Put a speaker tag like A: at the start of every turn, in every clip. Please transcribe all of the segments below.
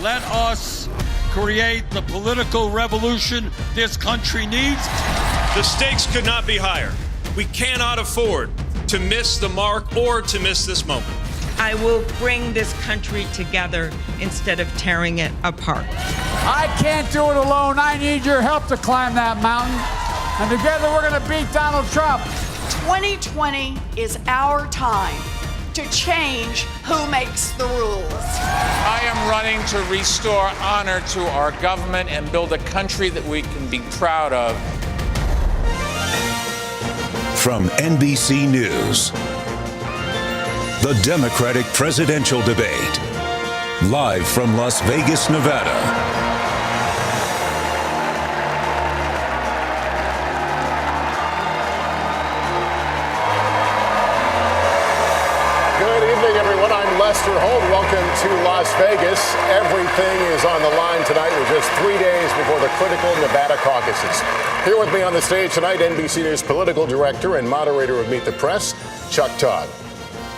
A: Let us create the political revolution this country needs.
B: The stakes could not be higher. We cannot afford to miss the mark or to miss this moment.
C: I will bring this country together instead of tearing it apart.
D: I can't do it alone. I need your help to climb that mountain. And together we're going to beat Donald Trump.
E: 2020 is our time to change who makes the rules.
F: I am running to restore honor to our government and build a country that we can be proud of.
G: From NBC News, the Democratic presidential debate, live from Las Vegas, Nevada.
H: Welcome to Las Vegas. Everything is on the line tonight. We're just 3 days before the critical Nevada caucuses. Here with me on the stage tonight, NBC News political director and moderator of Meet the Press, Chuck Todd.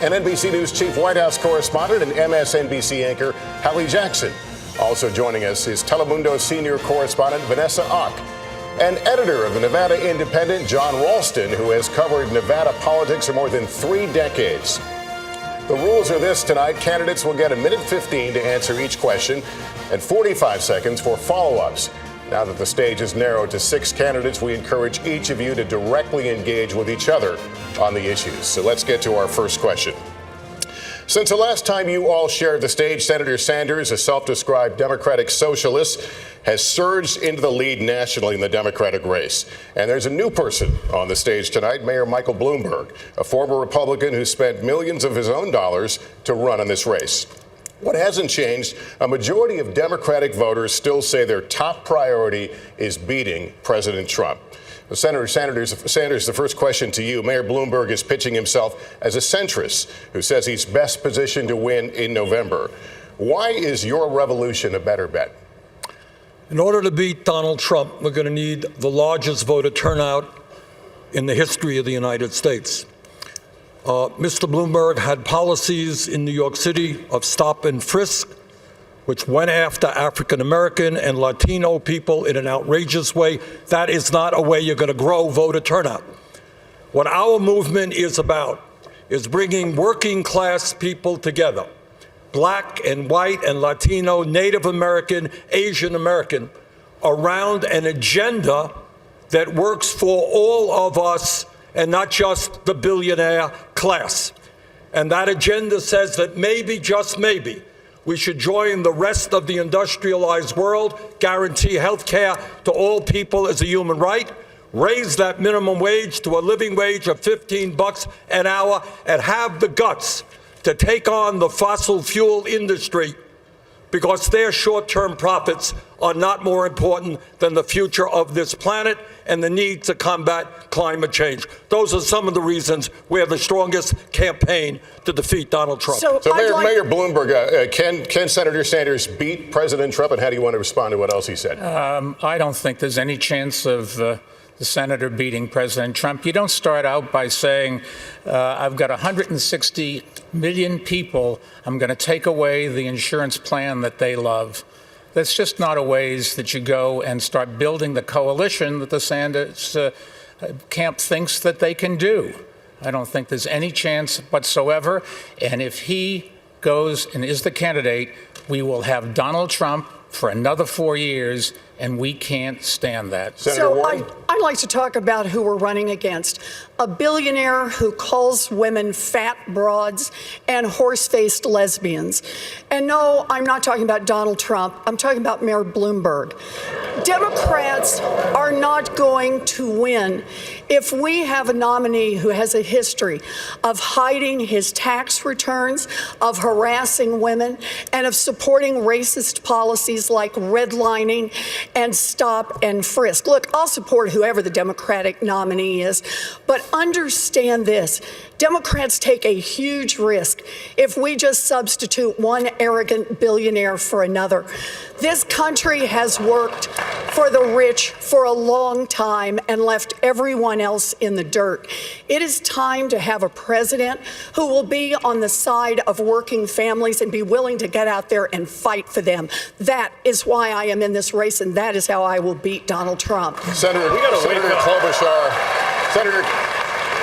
H: And NBC News chief White House correspondent and MSNBC anchor, Hallie Jackson. Also joining us is Telemundo senior correspondent Vanessa Ock. And editor of the Nevada Independent, John Ralston, who has covered Nevada politics for more than 3 decades. The rules are this tonight. Candidates will get 1:15 to answer each question and 45 seconds for follow-ups. Now that the stage is narrowed to 6 candidates, we encourage each of you to directly engage with each other on the issues. So let's get to our first question. Since the last time you all shared the stage, Senator Sanders, a self-described Democratic socialist, has surged into the lead nationally in the Democratic race. And there's a new person on the stage tonight, Mayor Michael Bloomberg, a former Republican who spent millions of his own dollars to run in this race. What hasn't changed, a majority of Democratic voters still say their top priority is beating President Trump. Senator Sanders, the first question to you. Mayor Bloomberg is pitching himself as a centrist who says he's best positioned to win in November. Why is your revolution a better bet?
A: In order to beat Donald Trump, we're going to need the largest voter turnout in the history of the United States. Mr. Bloomberg had policies in New York City of stop and frisk, which went after African American and Latino people in an outrageous way. That is not a way you're going to grow voter turnout. What our movement is about is bringing working class people together, Black and white and Latino, Native American, Asian American, around an agenda that works for all of us and not just the billionaire class. And that agenda says that maybe, just maybe, we should join the rest of the industrialized world, guarantee health care to all people as a human right, raise that minimum wage to a living wage of $15 an hour, and have the guts to take on the fossil fuel industry because their short-term profits are not more important than the future of this planet and the need to combat climate change. Those are some of the reasons we're the strongest campaign to defeat Donald Trump.
H: So Mayor Bloomberg, can Senator Sanders beat President Trump, and how do you want to respond to what else he said?
F: I don't think there's any chance of the senator beating President Trump. You don't start out by saying, I've got 160 million people, I'm going to take away the insurance plan that they love. That's just not a ways that you go and start building the coalition that the Sanders camp thinks that they can do. I don't think there's any chance whatsoever. And if he goes and is the candidate, we will have Donald Trump for another 4 years, and we can't stand that.
E: So I'd like to talk about who we're running against. A billionaire who calls women fat broads and horse-faced lesbians. And no, I'm not talking about Donald Trump. I'm talking about Mayor Bloomberg. Democrats are not going to win if we have a nominee who has a history of hiding his tax returns, of harassing women, and of supporting racist policies policies like redlining and stop and frisk. Look, I'll support whoever the Democratic nominee is, but understand this. Democrats take a huge risk if we just substitute one arrogant billionaire for another. This country has worked for the rich for a long time and left everyone else in the dirt. It is time to have a president who will be on the side of working families and be willing to get out there and fight for them. That is why I am in this race, and that is how I will beat Donald Trump.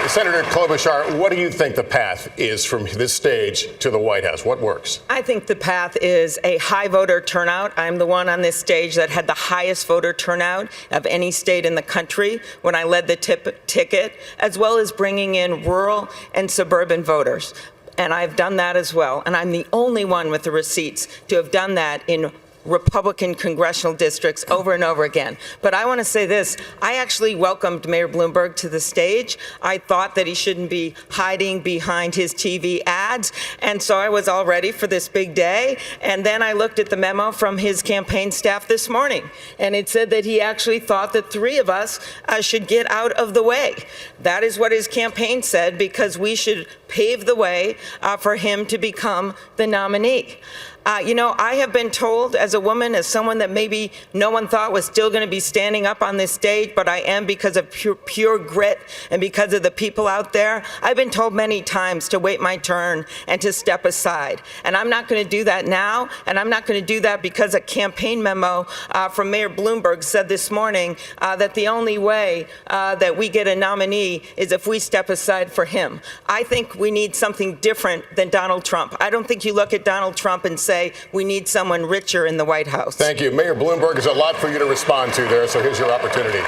H: Senator Klobuchar, what do you think the path is from this stage to the White House? What works?
C: I think the path is a high voter turnout. I'm the one on this stage that had the highest voter turnout of any state in the country when I led the ticket, as well as bringing in rural and suburban voters. And I've done that as well. And I'm the only one with the receipts to have done that in Republican congressional districts over and over again. But I want to say this, I actually welcomed Mayor Bloomberg to the stage. I thought that he shouldn't be hiding behind his TV ads, and so I was all ready for this big day. And then I looked at the memo from his campaign staff this morning, and it said that he actually thought that three of us should get out of the way. That is what his campaign said, because we should pave the way for him to become the nominee. I have been told as a woman, as someone that maybe no one thought was still going to be standing up on this stage, but I am because of pure grit and because of the people out there. I've been told many times to wait my turn and to step aside. And I'm not going to do that now, and I'm not going to do that because a campaign memo from Mayor Bloomberg said this morning that the only way that we get a nominee is if we step aside for him. I think we need something different than Donald Trump. I don't think you look at Donald Trump and say, we need someone richer in the White House.
H: Thank you. Mayor Bloomberg, there's a lot for you to respond to there, so here's your opportunity.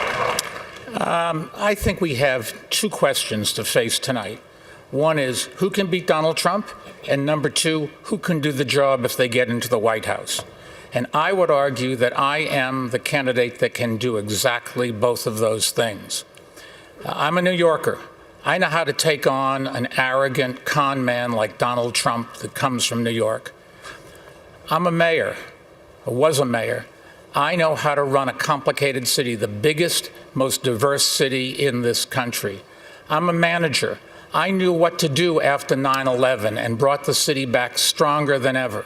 F: I think we have two questions to face tonight. One is, who can beat Donald Trump? And number two, who can do the job if they get into the White House? And I would argue that I am the candidate that can do exactly both of those things. I'm a New Yorker. I know how to take on an arrogant con man like Donald Trump that comes from New York. I'm a mayor, or was a mayor. I know how to run a complicated city, the biggest, most diverse city in this country. I'm a manager. I knew what to do after 9/11 and brought the city back stronger than ever.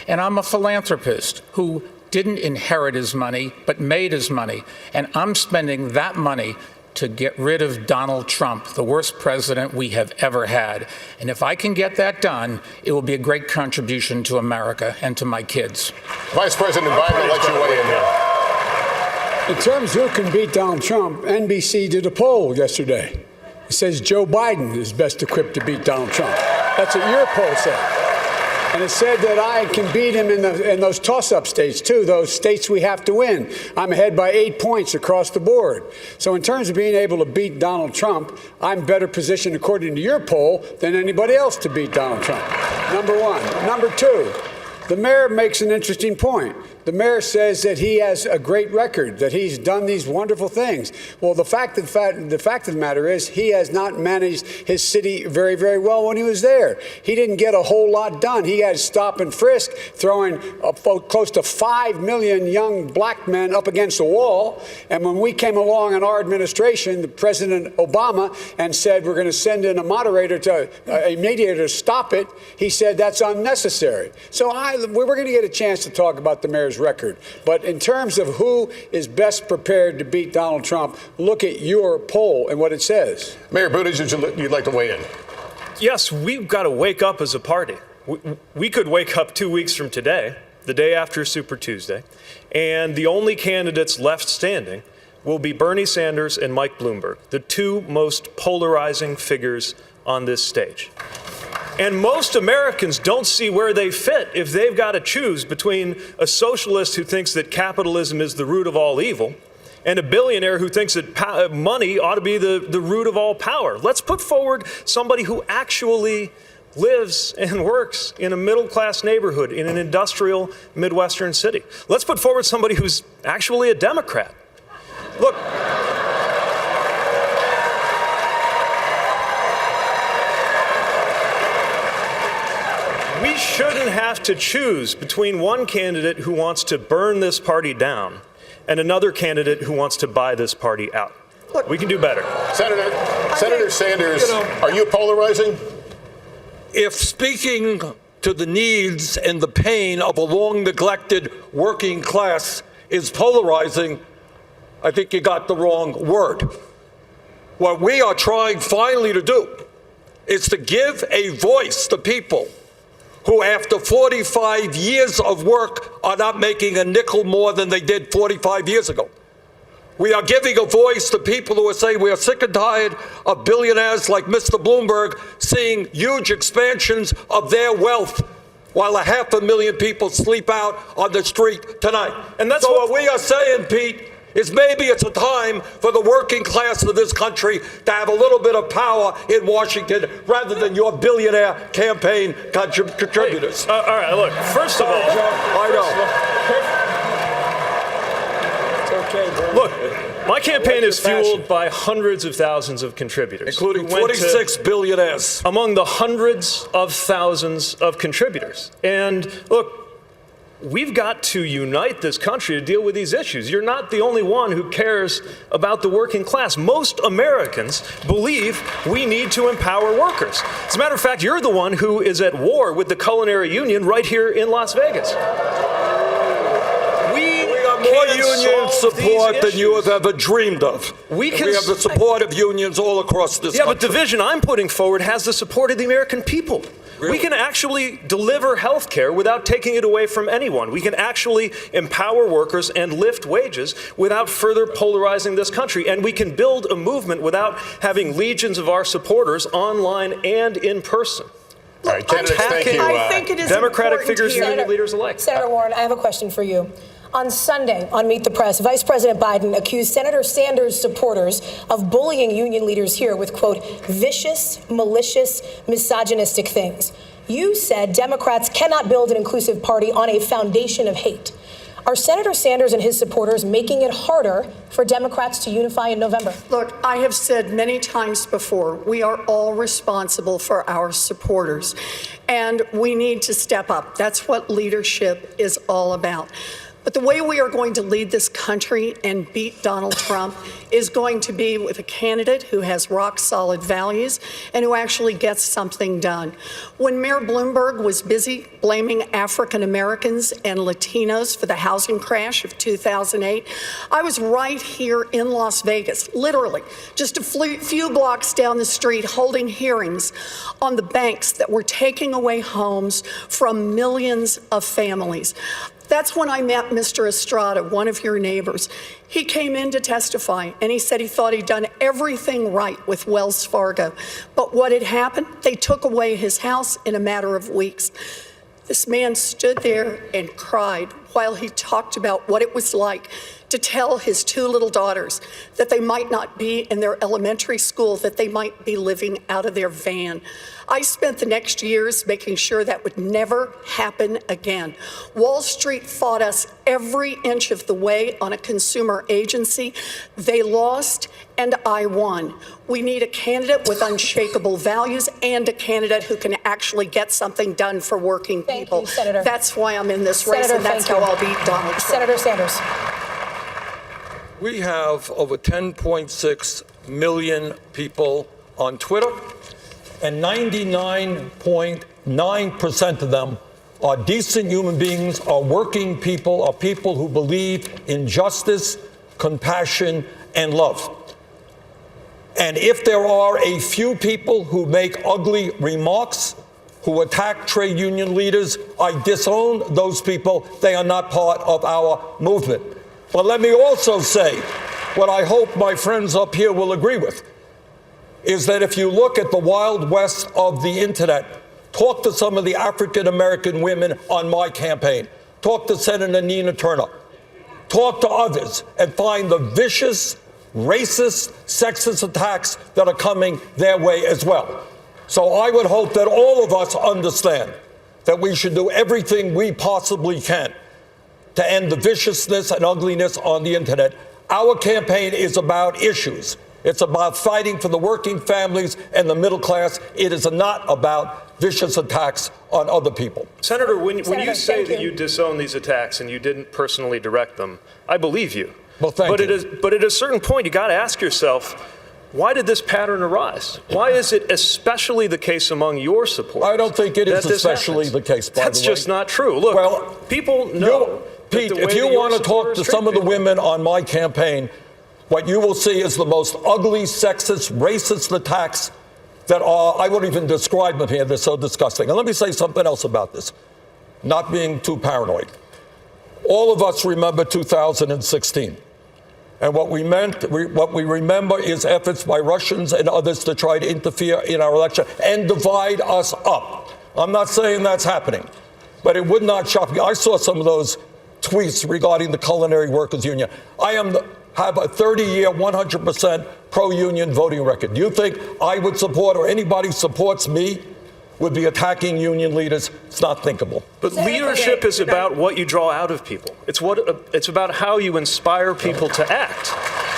F: And I'm a philanthropist who didn't inherit his money, but made his money. And I'm spending that money to get rid of Donald Trump, the worst president we have ever had. And if I can get that done, it will be a great contribution to America and to my kids.
H: Vice President Biden, I'll let you weigh in here.
I: In terms of who can beat Donald Trump, NBC did a poll yesterday. It says Joe Biden is best equipped to beat Donald Trump. That's what your poll said. And it said that I can beat him in those toss-up states, too, those states we have to win. I'm ahead by 8 points across the board. So in terms of being able to beat Donald Trump, I'm better positioned, according to your poll, than anybody else to beat Donald Trump. Number one. Number two, the mayor makes an interesting point. The mayor says that he has a great record, that he's done these wonderful things. Well, the fact of the matter is he has not managed his city very, very well when he was there. He didn't get a whole lot done. He had stop and frisk, throwing close to 5 million young black men up against the wall. And when we came along in our administration, the President Obama, and said we're going to send in a mediator to stop it, he said that's unnecessary. So we're going to get a chance to talk about the mayor's record. But in terms of who is best prepared to beat Donald Trump, look at your poll and what it says.
H: Mayor Buttigieg, you'd like to weigh in?
J: Yes, we've got to wake up as a party. We could wake up 2 weeks from today, the day after Super Tuesday, and the only candidates left standing will be Bernie Sanders and Mike Bloomberg, the two most polarizing figures on this stage. And most Americans don't see where they fit if they've got to choose between a socialist who thinks that capitalism is the root of all evil and a billionaire who thinks that money ought to be the root of all power. Let's put forward somebody who actually lives and works in a middle-class neighborhood in an industrial Midwestern city. Let's put forward somebody who's actually a Democrat. Look, We shouldn't have to choose between one candidate who wants to burn this party down and another candidate who wants to buy this party out.
E: Look,
J: we can do better.
H: Senator Sanders, are you polarizing?
A: If speaking to the needs and the pain of a long-neglected working class is polarizing, I think you got the wrong word. What we are trying finally to do is to give a voice to people who, after 45 years of work, are not making a nickel more than they did 45 years ago. We are giving a voice to people who are saying we are sick and tired of billionaires like Mr. Bloomberg seeing huge expansions of their wealth while 500,000 people sleep out on the street tonight.
J: And that's
A: so
J: what
A: we are saying, Pete, is maybe it's a time for the working class of this country to have a little bit of power in Washington rather than your billionaire campaign contributors.
J: All right, look, first of all,
A: I know.
I: It's okay, Bernie.
J: Look, my campaign is fueled by hundreds of thousands of contributors,
A: including 46 billionaires.
J: Among the hundreds of thousands of contributors. And look, we've got to unite this country to deal with these issues. You're not the only one who cares about the working class. Most Americans believe we need to empower workers. As a matter of fact, you're the one who is at war with the culinary union right here in Las Vegas.
A: More union support than you have ever dreamed of. We have the support of unions all across this country.
J: Yeah, but the vision I'm putting forward has the support of the American people. Really? We can actually deliver health care without taking it away from anyone. We can actually empower workers and lift wages without further polarizing this country. And we can build a movement without having legions of our supporters online and in person.
H: All right, candidates, thank you.
E: I think it is
J: Democratic figures and
E: here.
J: union leaders alike.
K: Senator Warren, I have a question for you. On Sunday, on Meet the Press, Vice President Biden accused Senator Sanders' supporters of bullying union leaders here with, quote, vicious, malicious, misogynistic things. You said Democrats cannot build an inclusive party on a foundation of hate. Are Senator Sanders and his supporters making it harder for Democrats to unify in November?
E: Look, I have said many times before, we are all responsible for our supporters, and we need to step up. That's what leadership is all about. But the way we are going to lead this country and beat Donald Trump is going to be with a candidate who has rock-solid values and who actually gets something done. When Mayor Bloomberg was busy blaming African Americans and Latinos for the housing crash of 2008, I was right here in Las Vegas, literally just a few blocks down the street, holding hearings on the banks that were taking away homes from millions of families. That's when I met Mr. Estrada, one of your neighbors. He came in to testify, and he said he thought he'd done everything right with Wells Fargo. But what had happened? They took away his house in a matter of weeks. This man stood there and cried while he talked about what it was like to tell his two little daughters that they might not be in their elementary school, that they might be living out of their van. I spent the next years making sure that would never happen again. Wall Street fought us every inch of the way on a consumer agency. They lost, and I won. We need a candidate with unshakable values and a candidate who can actually get something done for working people.
K: Thank you, Senator.
E: That's why I'm in this race, and that's how I'll beat Donald Trump.
K: Senator Sanders.
A: We have over 10.6 million people on Twitter, and 99.9% of them are decent human beings, are working people, are people who believe in justice, compassion, and love. And if there are a few people who make ugly remarks, who attack trade union leaders, I disown those people. They are not part of our movement. But let me also say, what I hope my friends up here will agree with, is that if you look at the Wild West of the internet, talk to some of the African-American women on my campaign, talk to Senator Nina Turner, talk to others, and find the vicious, racist, sexist attacks that are coming their way as well. So I would hope that all of us understand that we should do everything we possibly can to end the viciousness and ugliness on the internet. Our campaign is about issues. It's about fighting for the working families and the middle class. It is not about vicious attacks on other people.
J: Senator, when you say
K: thank
J: that
K: you.
J: you disown these attacks and you didn't personally direct them, I believe you.
A: Well, thank you.
J: But at a certain point, you got to ask yourself, why did this pattern arise? Why is it especially the case among your supporters?
A: I don't think it is
J: that this
A: especially
J: happens?
A: the case, by the way.
J: That's just not true. Look,
A: Well,
J: people know.
A: Pete,
J: that the
A: if
J: way
A: you
J: that your
A: want to talk to
J: supporters
A: some of the
J: treat people-
A: women on my campaign, what you will see is the most ugly, sexist, racist attacks that are, I won't even describe them here, they're so disgusting. And let me say something else about this, not being too paranoid. All of us remember 2016. And what we remember is efforts by Russians and others to try to interfere in our election and divide us up. I'm not saying that's happening, but it would not shock me. I saw some of those tweets regarding the Culinary Workers Union. I have a 30-year, 100% pro-union voting record. Do you think I would support, or anybody who supports me, would be attacking union leaders? It's not thinkable.
J: But leadership is about what you draw out of people. It's about how you inspire people to act.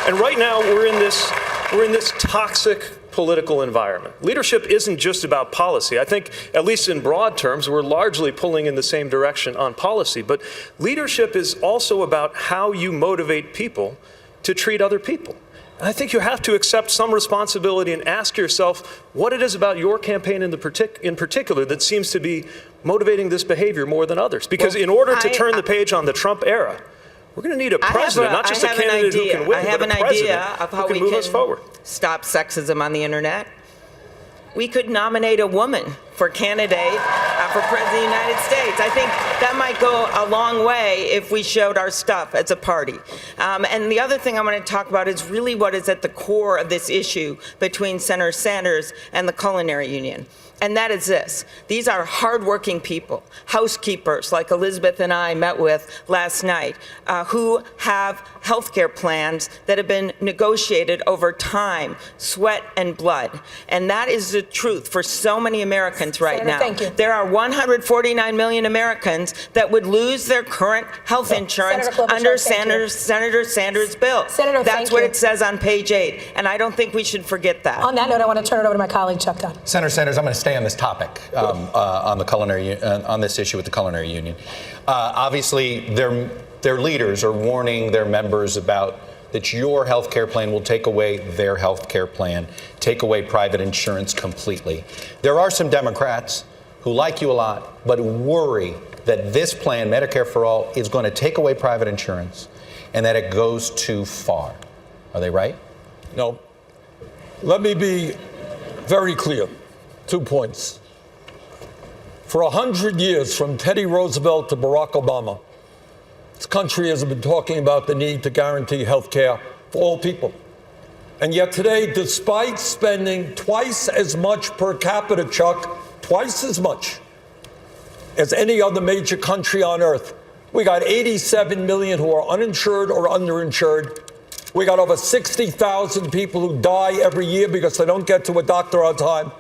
J: And right now we're in this toxic political environment. Leadership isn't just about policy. I think, at least in broad terms, we're largely pulling in the same direction on policy. But leadership is also about how you motivate people to treat other people. And I think you have to accept some responsibility and ask yourself what it is about your campaign in particular that seems to be motivating this behavior more than others. Because in order to turn the page on the Trump era, we're going to need a president, not just a candidate who can win, but a president who can move us forward.
C: Stop sexism on the internet. We could nominate a woman for candidate for President of the United States. I think that might go a long way if we showed our stuff as a party. And the other thing I want to talk about is really what is at the core of this issue between Senator Sanders and the Culinary Union. And that is this. These are hardworking people, housekeepers like Elizabeth and I met with last night, who have health care plans that have been negotiated over time, sweat and blood. And that is the truth for so many Americans right now.
K: Thank you.
C: There are 149 million Americans that would lose their current health insurance under Senator Sanders' bill.
K: Senator,
C: That's what it says on page 8. And I don't think we should forget that.
K: On that note, I want to turn it over to my colleague, Chuck Todd.
L: Senator Sanders, I'm going to stay on this topic, on the culinary, on this issue with the Culinary Union. Obviously, their leaders are warning their members about that your health care plan will take away their health care plan, take away private insurance completely. There are some Democrats who like you a lot, but worry that this plan, Medicare for All, is going to take away private insurance and that it goes too far. Are they right?
A: No. Let me be very clear. 2 points. For 100 years, from Teddy Roosevelt to Barack Obama, this country has been talking about the need to guarantee health care for all people. And yet today, despite spending twice as much per capita, Chuck, twice as much as any other major country on earth, we got 87 million who are uninsured or underinsured. We got over 60,000 people who die every year because they don't get to a doctor on time.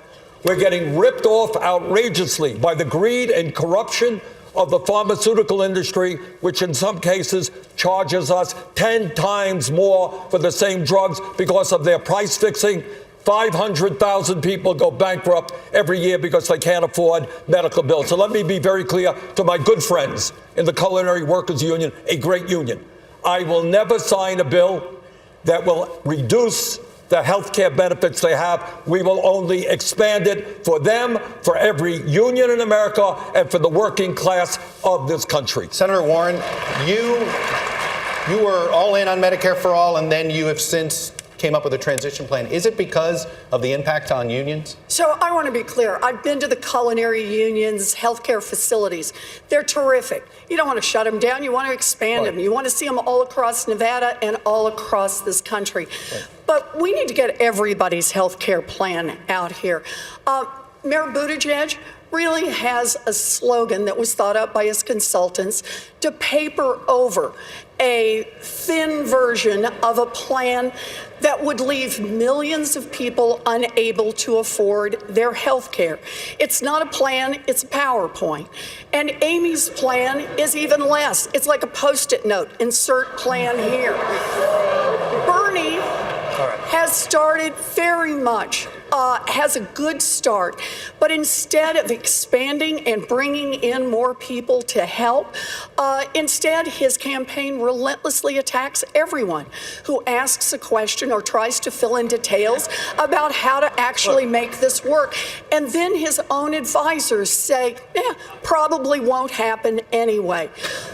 A: We're getting ripped off outrageously by the greed and corruption of the pharmaceutical industry, which in some cases charges us 10 times more for the same drugs because of their price fixing. 500,000 people go bankrupt every year because they can't afford medical bills. So let me be very clear to my good friends in the Culinary Workers Union, a great union. I will never sign a bill that will reduce the health care benefits they have. We will only expand it for them, for every union in America, and for the working class of this country.
L: Senator Warren, you were all in on Medicare for All, and then you have since came up with a transition plan. Is it because of the impact on unions?
E: So I want to be clear. I've been to the Culinary Union's healthcare facilities. They're terrific. You don't want to shut them down. You want to expand them. You want to see them all across Nevada and all across this country. But we need to get everybody's healthcare plan out here. Mayor Buttigieg really has a slogan that was thought up by his consultants to paper over a thin version of a plan that would leave millions of people unable to afford their health care. It's not a plan, it's a PowerPoint. And Amy's plan is even less. It's like a Post-it note, insert plan here. Bernie has started very much, has a good start. But instead of expanding and bringing in more people to help, instead his campaign relentlessly attacks everyone who asks a question or tries to fill in details about how to actually make this work. And then his own advisors say, probably won't happen anyway.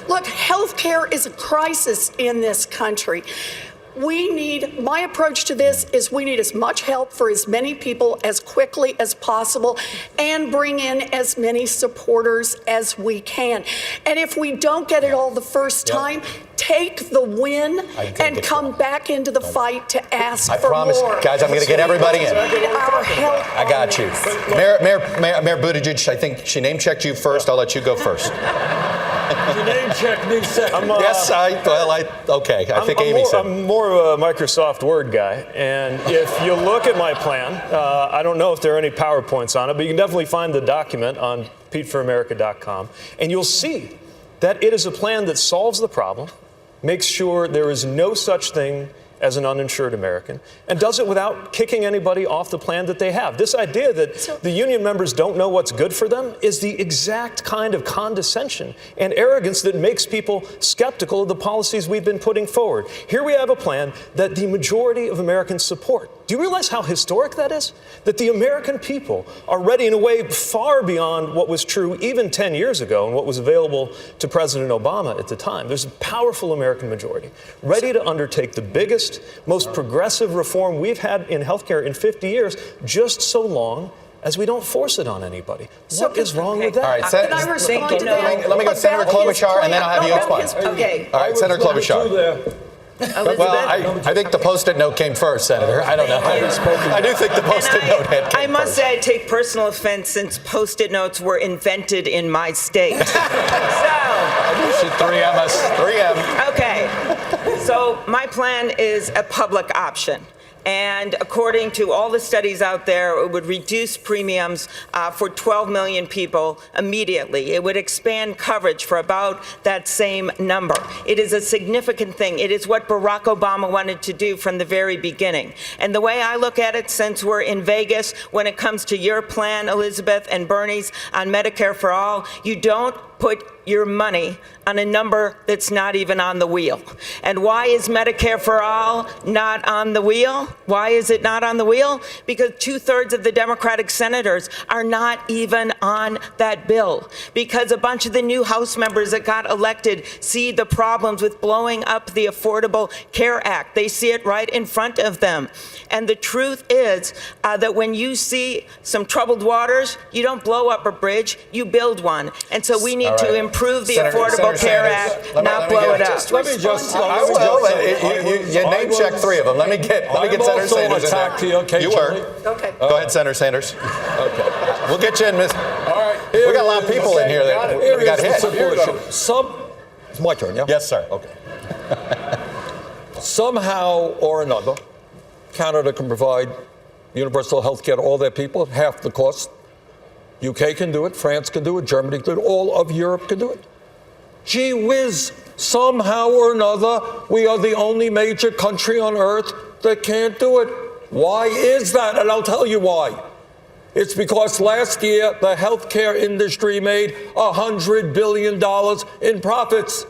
E: Look, healthcare is a crisis in this country. My approach to this is we need as much help for as many people as quickly as possible and bring in as many supporters as we can. And if we don't get it all the first time, take the win and come back into the fight to ask for more.
L: I promise, guys, I'm going to get everybody in.
E: Our help.
L: I got you. Mayor Buttigieg, I think she name-checked you first. I'll let you go first.
A: You name-checked me second.
L: Okay. I think Amy said.
J: I'm more of a Microsoft Word guy. And if you look at my plan, I don't know if there are any PowerPoints on it, but you can definitely find the document on PeteForAmerica.com. And you'll see that it is a plan that solves the problem, makes sure there is no such thing as an uninsured American, and does it without kicking anybody off the plan that they have. This idea that the union members don't know what's good for them is the exact kind of condescension and arrogance that makes people skeptical of the policies we've been putting forward. Here we have a plan that the majority of Americans support. Do you realize how historic that is? That the American people are ready in a way far beyond what was true even 10 years ago and what was available to President Obama at the time. There's a powerful American majority ready to undertake the biggest, most progressive reform we've had in healthcare in 50 years, just so long as we don't force it on anybody. What is wrong with that?
L: All right,
E: Can I respond to that?
L: Let me go to Senator Klobuchar, and then I'll have you explain.
C: Okay.
L: All right, Senator Klobuchar. Well, I think the Post-it note came first, Senator. I don't know. I do think the Post-it note came first.
C: I must say I take personal offense since Post-it notes were invented in my state.
L: She 3M us. 3M.
C: Okay. So my plan is a public option. And according to all the studies out there, it would reduce premiums for 12 million people immediately. It would expand coverage for about that same number. It is a significant thing. It is what Barack Obama wanted to do from the very beginning. And the way I look at it, since we're in Vegas, when it comes to your plan, Elizabeth, and Bernie's on Medicare for All, you don't put your money on a number that's not even on the wheel. And why is Medicare for All not on the wheel? Why is it not on the wheel? Because 2/3 of the Democratic senators are not even on that bill. Because a bunch of the new House members that got elected see the problems with blowing up the Affordable Care Act. They see it right in front of them. And the truth is that when you see some troubled waters, you don't blow up a bridge, you build one. And so we need to improve the Affordable Care Act, not blow it up.
L: You name check 3 of them. Let me get Senator Sanders in there. You were.
E: Okay.
L: Go ahead, Senator Sanders.
A: Okay.
L: We'll get you in, Miss.
I: All right.
L: We got a lot of people in here that we got hit.
A: It's my turn, yeah?
L: Yes, sir.
A: Okay. Somehow or another, Canada can provide universal health care to all their people at half the cost. UK can do it, France can do it, Germany can do it, all of Europe can do it. Gee whiz, somehow or another, we are the only major country on earth that can't do it. Why is that? And I'll tell you why. It's because last year, the healthcare industry made $100 billion in profits.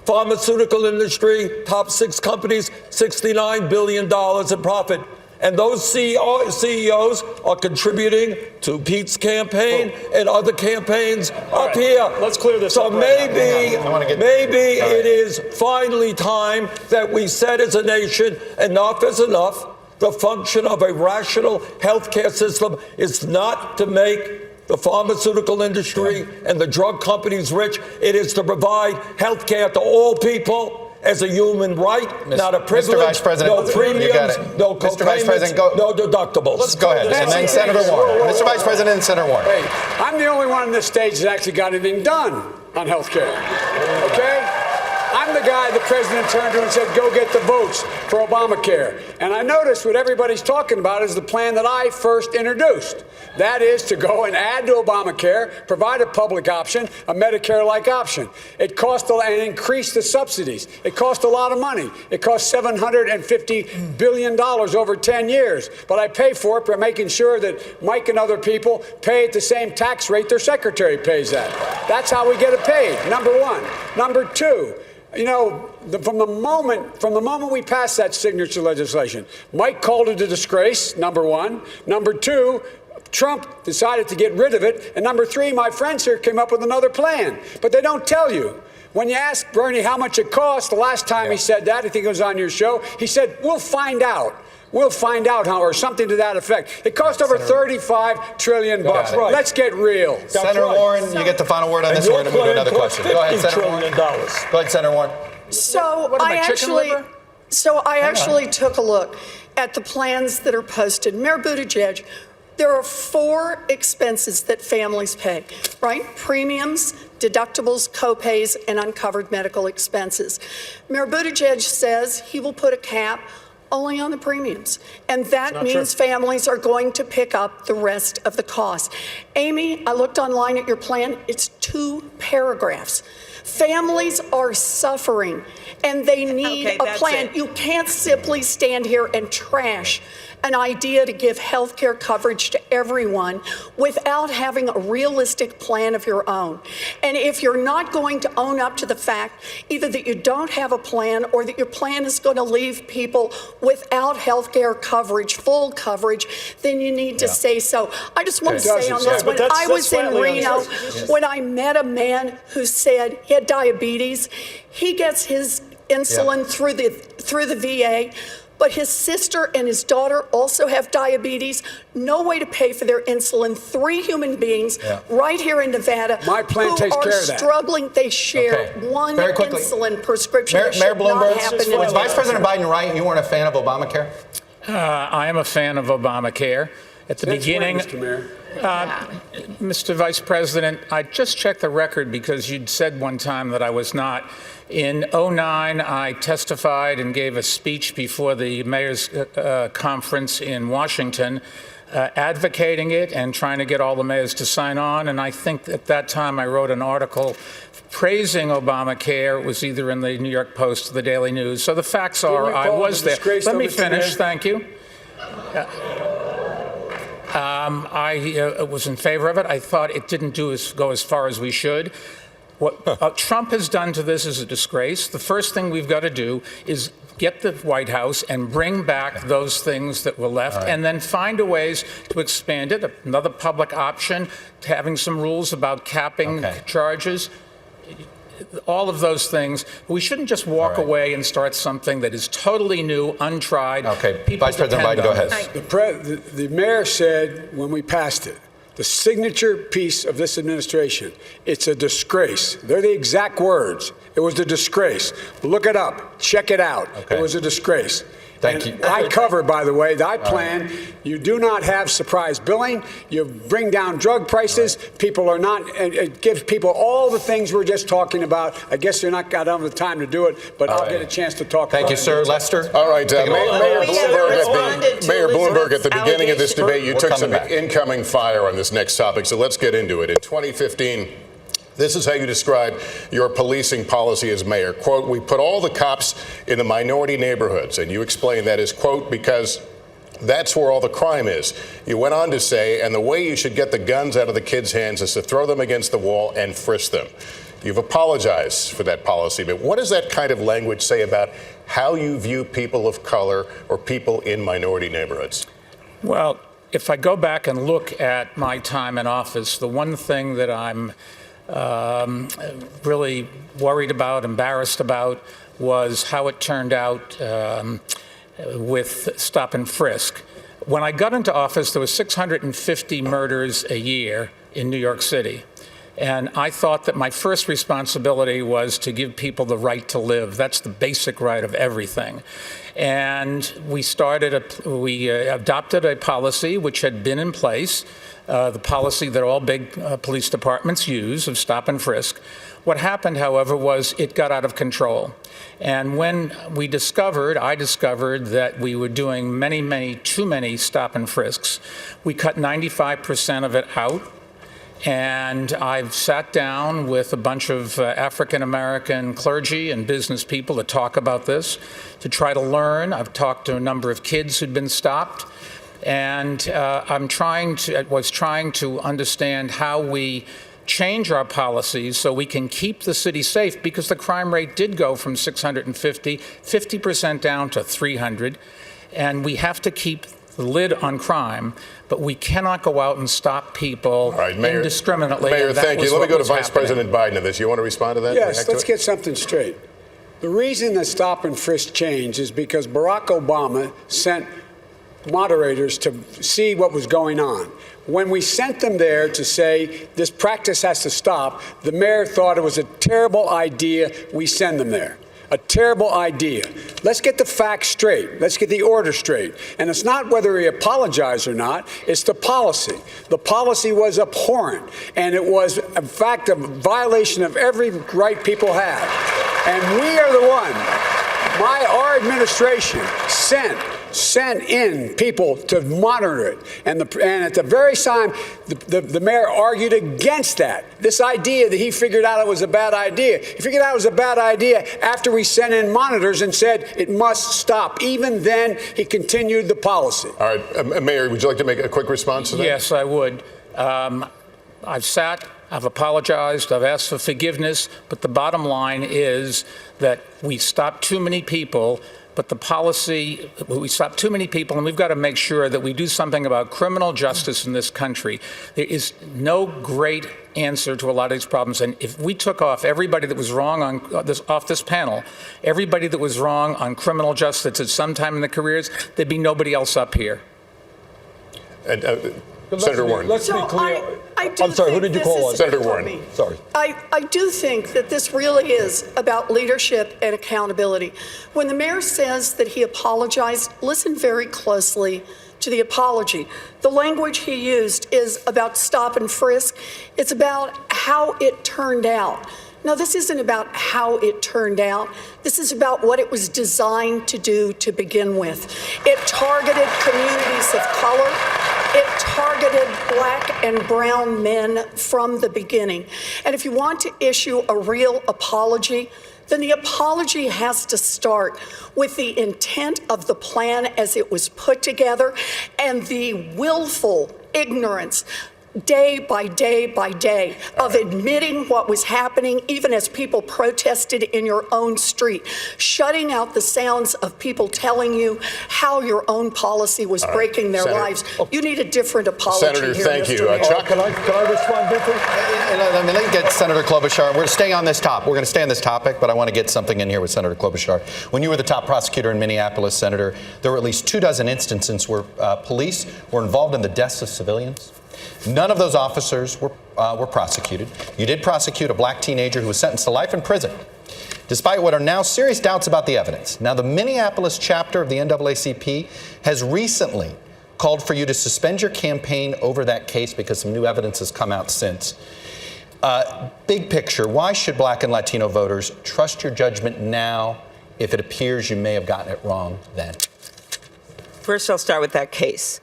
A: Pharmaceutical industry, top 6 companies, $69 billion in profit. And those CEOs are contributing to Pete's campaign and other campaigns up here.
J: Let's clear this
A: up.
J: up.
A: So maybe it is finally time that we said as a nation, enough is enough. The function of a rational healthcare system is not to make the pharmaceutical industry and the drug companies rich. It is to provide healthcare to all people as a human right, not a privilege.
L: Mr. Vice President,
A: no premiums, no co-payments,
L: Mr. Vice President, go.
A: No deductibles.
L: Let's go ahead. And then Senator Warren. Mr. Vice President and Senator Warren.
I: Hey, I'm the only one on this stage that actually got anything done on health care. Okay? I'm the guy the president turned to and said, go get the votes for Obamacare. And I noticed what everybody's talking about is the plan that I first introduced. That is to go and add to Obamacare, provide a public option, a Medicare-like option. It cost and increase the subsidies. It cost a lot of money. It cost $750 billion over 10 years. But I pay for it by making sure that Mike and other people pay at the same tax rate their secretary pays at. That's how we get it paid, number one. Number two, you know, from the moment we passed that signature legislation, Mike called it a disgrace, number one. Number two, Trump decided to get rid of it. And number three, my friends here came up with another plan. But they don't tell you. When you ask Bernie how much it cost, the last time he said that, I think it was on your show, he said, we'll find out. We'll find out how, or something to that effect. It cost over $35 trillion.
A: Right.
I: Let's get real.
L: Senator Warren, you get the final word on this. We're going to move to another question. Go ahead, Senator Warren. Go ahead, Senator Warren.
E: So I actually took a look at the plans that are posted. Mayor Buttigieg, there are 4 expenses that families pay, right? Premiums, deductibles, copays, and uncovered medical expenses. Mayor Buttigieg says he will put a cap only on the premiums. And that means families are going to pick up the rest of the cost. Amy, I looked online at your plan. It's 2 paragraphs. Families are suffering and they need a plan. You can't simply stand here and trash an idea to give health care coverage to everyone without having a realistic plan of your own. And if you're not going to own up to the fact either that you don't have a plan or that your plan is going to leave people without health care coverage, full coverage, then you need to say so. I just want to say on this, when I was in Reno, when I met a man who said he had diabetes, he gets his insulin through the VA. But his sister and his daughter also have diabetes. No way to pay for their insulin. 3 human beings right here in Nevada
I: My plan
E: who
I: takes
E: are
I: care of that.
E: struggling. They share one insulin prescription.
L: Mayor Bloomberg, was
E: in
L: Vice President Biden right? You weren't a fan of Obamacare?
F: I am a fan of Obamacare. At the beginning,
I: Mr. Mayor.
F: Mr. Vice President, I just checked the record because you'd said one time that I was not. In 2009, I testified and gave a speech before the mayor's conference in Washington, advocating it and trying to get all the mayors to sign on. And I think at that time I wrote an article praising Obamacare. It was either in the New York Post or the Daily News. So the facts are I was there. Let me finish. Thank you. I was in favor of it. I thought it didn't go as far as we should. What Trump has done to this is a disgrace. The first thing we've got to do is get the White House and bring back those things that were left, and then find a ways to expand it. Another public option, to having some rules about capping charges. All of those things. We shouldn't just walk away and start something that is totally new, untried.
L: Okay, Vice President Biden, go ahead.
I: The mayor said when we passed it, the signature piece of this administration, it's a disgrace. They're the exact words. It was a disgrace. Look it up. Check it out. It was a disgrace.
L: Thank you.
I: I cover, by the way, I plan. You do not have surprise billing. You bring down drug prices. People are not, it gives people all the things we're just talking about. I guess you're not got the time to do it, but I'll get a chance to talk about it.
L: Thank you, sir. Lester?
H: All right, Mayor Bloomberg, at the beginning of this debate, you took some incoming fire on this next topic, so let's get into it. In 2015, this is how you describe your policing policy as mayor. Quote, we put all the cops in the minority neighborhoods. And you explain that as, quote, because that's where all the crime is. You went on to say, and the way you should get the guns out of the kids' hands is to throw them against the wall and frisk them. You've apologized for that policy. But what does that kind of language say about how you view people of color or people in minority neighborhoods?
F: Well, if I go back and look at my time in office, the one thing that I'm really worried about, embarrassed about, was how it turned out with stop and frisk. When I got into office, there were 650 murders a year in New York City. And I thought that my first responsibility was to give people the right to live. That's the basic right of everything. And we adopted a policy which had been in place, the policy that all big police departments use of stop and frisk. What happened, however, was it got out of control. And when I discovered that we were doing too many stop and frisks, we cut 95% of it out. And I've sat down with a bunch of African-American clergy and business people to talk about this, to try to learn. I've talked to a number of kids who'd been stopped. And I was trying to understand how we change our policies so we can keep the city safe, because the crime rate did go from 50% down to 300. And we have to keep the lid on crime, but we cannot go out and stop people indiscriminately.
H: Mayor, thank you. Let me go to Vice President Biden on this. You want to respond to that?
I: Yes, let's get something straight. The reason the stop and frisk changed is because Barack Obama sent moderators to see what was going on. When we sent them there to say this practice has to stop, the mayor thought it was a terrible idea we send them there. A terrible idea. Let's get the facts straight. Let's get the order straight. And it's not whether he apologized or not, it's the policy. The policy was abhorrent, and it was, in fact, a violation of every right people have. And we are the one, our administration sent in people to monitor it. And at the very time, the mayor argued against that. This idea that he figured out it was a bad idea. He figured out it was a bad idea after we sent in monitors and said it must stop. Even then, he continued the policy.
H: All right. Mayor, would you like to make a quick response to that?
F: Yes, I would. I've apologized, I've asked for forgiveness, but the bottom line is that we stopped too many people. But the policy, we stop too many people, and we've got to make sure that we do something about criminal justice in this country. There is no great answer to a lot of these problems. And if we took off everybody that was wrong off this panel, everybody that was wrong on criminal justice at some time in their careers, there'd be nobody else up here.
H: Senator Warren.
A: Let's be clear. I'm sorry, who did you call on?
H: Senator Warren.
A: Sorry.
E: I do think that this really is about leadership and accountability. When the mayor says that he apologized, listen very closely to the apology. The language he used is about stop and frisk. It's about how it turned out. Now, this isn't about how it turned out. This is about what it was designed to do to begin with. It targeted communities of color. It targeted black and brown men from the beginning. And if you want to issue a real apology, then the apology has to start with the intent of the plan as it was put together and the willful ignorance day by day by day of admitting what was happening, even as people protested in your own street, shutting out the sounds of people telling you how your own policy was breaking their lives. You need a different apology.
H: Senator,
E: here,
H: thank
E: Mr.
H: you.
E: Mayor.
H: Chuck,
A: can I respond briefly?
L: Let me get Senator Klobuchar. We're going to stay on this topic. We're going to stay on this topic, but I want to get something in here with Senator Klobuchar. When you were the top prosecutor in Minneapolis, Senator, there were at least 24 instances where police were involved in the deaths of civilians. None of those officers were prosecuted. You did prosecute a black teenager who was sentenced to life in prison, despite what are now serious doubts about the evidence. Now, the Minneapolis chapter of the NAACP has recently called for you to suspend your campaign over that case because some new evidence has come out since. Big picture, why should black and Latino voters trust your judgment now if it appears you may have gotten it wrong then?
C: First, I'll start with that case.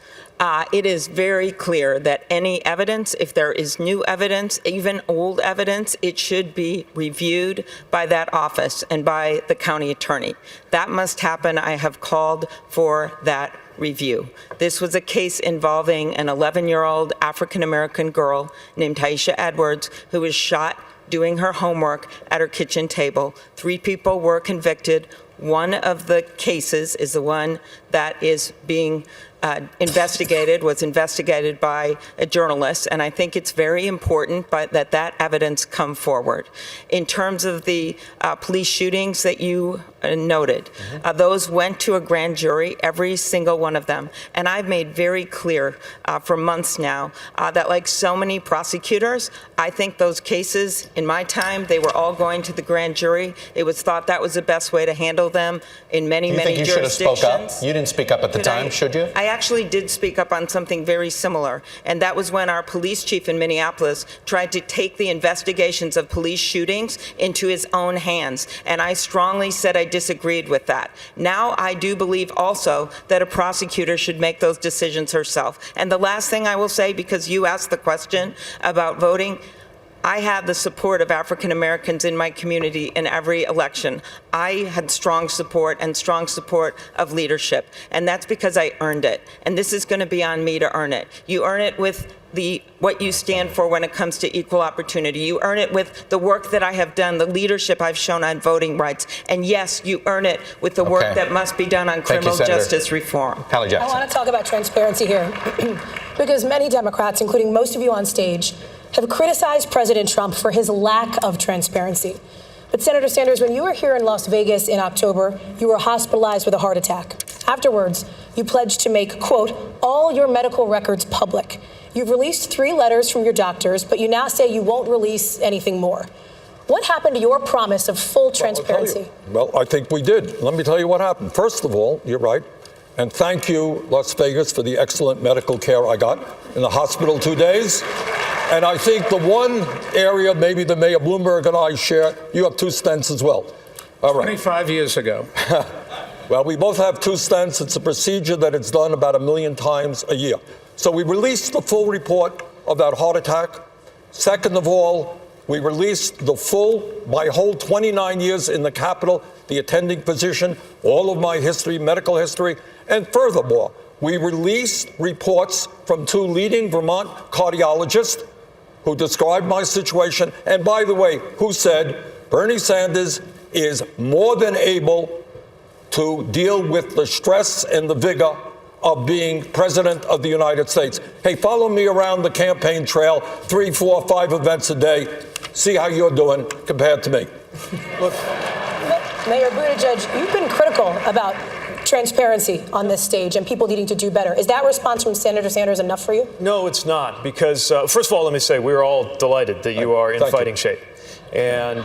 C: It is very clear that any evidence, if there is new evidence, even old evidence, it should be reviewed by that office and by the county attorney. That must happen. I have called for that review. This was a case involving an 11-year-old African-American girl named Taisha Edwards who was shot doing her homework at her kitchen table. 3 people were convicted. One of the cases is the one that is being was investigated by a journalist, and I think it's very important that evidence come forward. In terms of the police shootings that you noted, those went to a grand jury, every single one of them, and I've made very clear for months now that, like so many prosecutors, I think those cases, in my time, they were all going to the grand jury. It was thought that was the best way to handle them in many,
L: Do you
C: many
L: think you should have spoke up?
C: jurisdictions.
L: You didn't speak up at the time, should you?
C: I actually did speak up on something very similar, and that was when our police chief in Minneapolis tried to take the investigations of police shootings into his own hands, and I strongly said I disagreed with that. Now I do believe also that a prosecutor should make those decisions herself. And the last thing I will say, because you asked the question about voting, I have the support of African Americans in my community in every election. I had strong support and strong support of leadership, and that's because I earned it. And this is going to be on me to earn it. You earn it with what you stand for when it comes to equal opportunity. You earn it with the work that I have done, the leadership I've shown on voting rights. And yes, you earn it with the work that must be done on criminal justice reform.
L: Hallie Jackson.
K: I want to talk about transparency here because many Democrats, including most of you on stage, have criticized President Trump for his lack of transparency. But Senator Sanders, when you were here in Las Vegas in October, you were hospitalized with a heart attack. Afterwards, you pledged to make, quote, all your medical records public. You've released 3 letters from your doctors, but you now say you won't release anything more. What happened to your promise of full transparency?
A: Well, I think we did. Let me tell you what happened. First of all, you're right. And thank you, Las Vegas, for the excellent medical care I got in the hospital 2 days. And I think the one area maybe the Mayor Bloomberg and I share, you have 2 stents as well. All right.
F: 25 years ago.
A: Well, we both have 2 stents. It's a procedure that it's done about 1 million times a year. So we released the full report of that heart attack. Second of all, we released my whole 29 years in the Capitol, the attending physician, all of my history, medical history. And furthermore, we released reports from 2 leading Vermont cardiologists who described my situation, and by the way, who said Bernie Sanders is more than able to deal with the stress and the vigor of being president of the United States. Hey, follow me around the campaign trail, 3, 4, 5 events a day. See how you're doing compared to me.
K: Look, Mayor Buttigieg, you've been critical about transparency on this stage and people needing to do better. Is that response from Senator Sanders enough for you?
J: No, it's not, because first of all, let me say we're all delighted that you are in fighting shape. And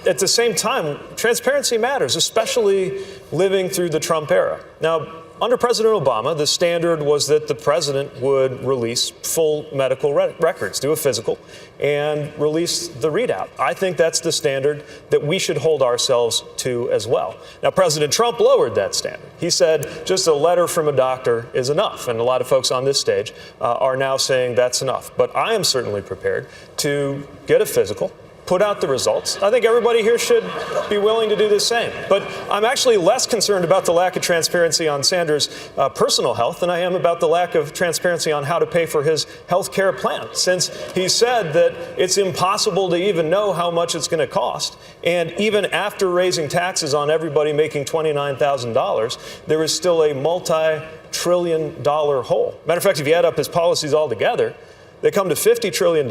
J: at the same time, transparency matters, especially living through the Trump era. Now, under President Obama, the standard was that the president would release full medical records, do a physical, and release the readout. I think that's the standard that we should hold ourselves to as well. Now, President Trump lowered that standard. He said just a letter from a doctor is enough, and a lot of folks on this stage are now saying that's enough. But I am certainly prepared to get a physical, put out the results. I think everybody here should be willing to do the same. But I'm actually less concerned about the lack of transparency on Sanders' personal health than I am about the lack of transparency on how to pay for his health care plan, since he said that it's impossible to even know how much it's going to cost. And even after raising taxes on everybody making $29,000, there is still a multi-trillion-dollar hole. Matter of fact, if you add up his policies all together, they come to $50 trillion.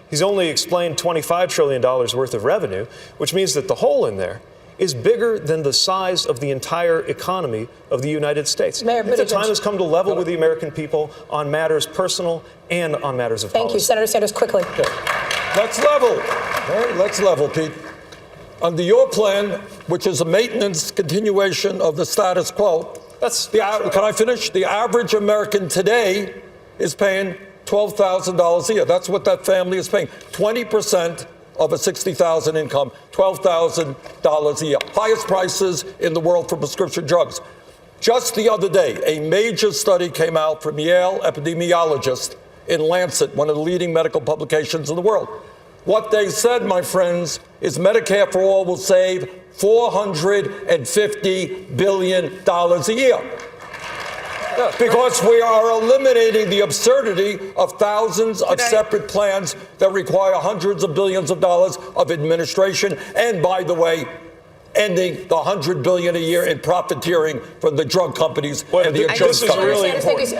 J: He's only explained $25 trillion worth of revenue, which means that the hole in there is bigger than the size of the entire economy of the United States.
K: Mayor Buttigieg.
J: The time has come to level with the American people on matters personal and on matters of policy.
K: Thank you, Senator Sanders. Quickly.
A: Okay. Let's level. All right, let's level, Pete. Under your plan, which is a maintenance continuation of the status quo, can I finish? The average American today is paying $12,000 a year. That's what that family is paying. 20% of a $60,000 income, $12,000 a year. Highest prices in the world for prescription drugs. Just the other day, a major study came out from Yale epidemiologists in Lancet, one of the leading medical publications in the world. What they said, my friends, is Medicare for All will save $450 billion a year. Because we are eliminating the absurdity of thousands of separate plans that require hundreds of billions of dollars of administration. And by the way, ending the $100 billion a year in profiteering from the drug companies and the insurance companies.
J: Really important.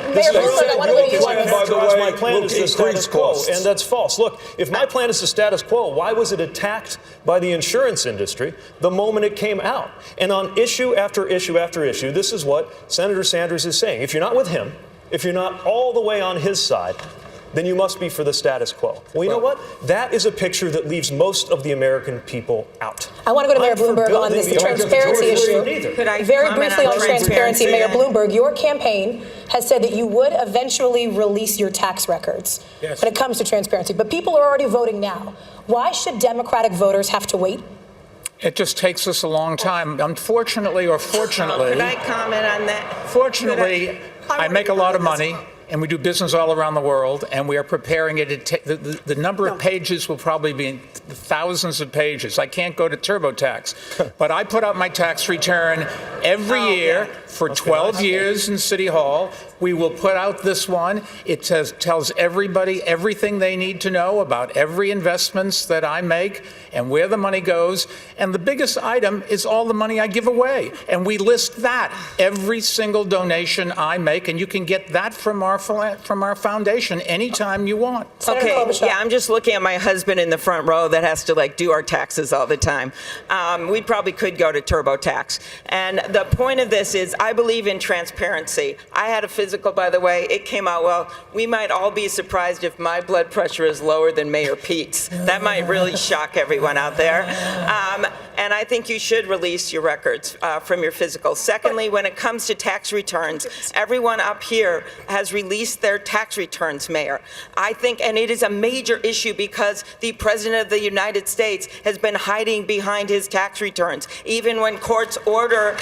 J: My plan is the status quo, and that's false. Look, if my plan is the status quo, why was it attacked by the insurance industry the moment it came out? And on issue after issue after issue, this is what Senator Sanders is saying. If you're not with him, if you're not all the way on his side, then you must be for the status quo. Well, you know what? That is a picture that leaves most of the American people out.
K: I want to go to Mayor Bloomberg on this transparency issue.
C: Could I
K: Very
C: comment
K: briefly on
C: on
K: transparency, Mayor
C: then?
K: Bloomberg, your campaign has said that you would eventually release your tax records when it comes to transparency. But people are already voting now. Why should Democratic voters have to wait?
F: It just takes us a long time. Unfortunately or fortunately,
C: Could I comment on that?
F: fortunately, I make a lot of money, and we do business all around the world, and we are preparing it. The number of pages will probably be in thousands of pages. I can't go to TurboTax, but I put out my tax return every year for 12 years in City Hall. We will put out this one. It tells everybody everything they need to know about every investments that I make and where the money goes. And the biggest item is all the money I give away. And we list that, every single donation I make, and you can get that from our foundation anytime you want.
C: Okay, yeah, I'm just looking at my husband in the front row that has to do our taxes all the time. We probably could go to TurboTax. And the point of this is I believe in transparency. I had a physical, by the way. It came out well. We might all be surprised if my blood pressure is lower than Mayor Pete's. That might really shock everyone out there. And I think you should release your records from your physical. Secondly, when it comes to tax returns, everyone up here has released their tax returns, Mayor. I think, and it is a major issue because the President of the United States has been hiding behind his tax returns, even when courts order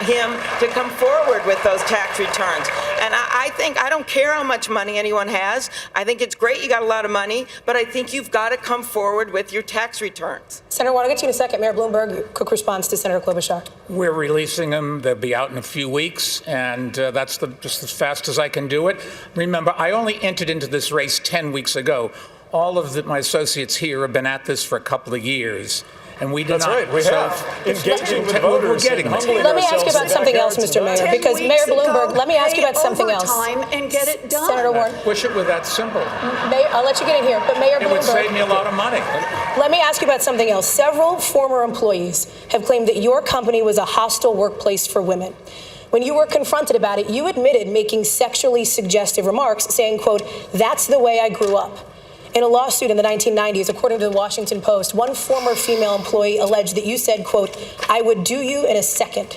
C: him to come forward with those tax returns. And I think, I don't care how much money anyone has. I think it's great you got a lot of money, but I think you've got to come forward with your tax returns.
K: Senator, I want to get to you in a second. Mayor Bloomberg, quick response to Senator Klobuchar.
F: We're releasing them. They'll be out in a few weeks, and that's just as fast as I can do it. Remember, I only entered into this race 10 weeks ago. All of my associates here have been at this for a couple of years. And we did
J: That's right. We have engaging with voters.
F: We're getting
J: and
F: there.
K: Let me ask you about something else, Mr. Mayor, because Mayor Bloomberg, let me ask you about something else.
E: Overtime and get it done.
K: Senator Warren.
F: Wish it were that simple.
K: Mayor, I'll let you get in here, but Mayor
F: It would save
K: Bloomberg,
F: me a lot of money.
K: let me ask you about something else. Several former employees have claimed that your company was a hostile workplace for women. When you were confronted about it, you admitted making sexually suggestive remarks, saying, quote, "That's the way I grew up." In a lawsuit in the 1990s, according to the Washington Post, one former female employee alleged that you said, quote, "I would do you in a second."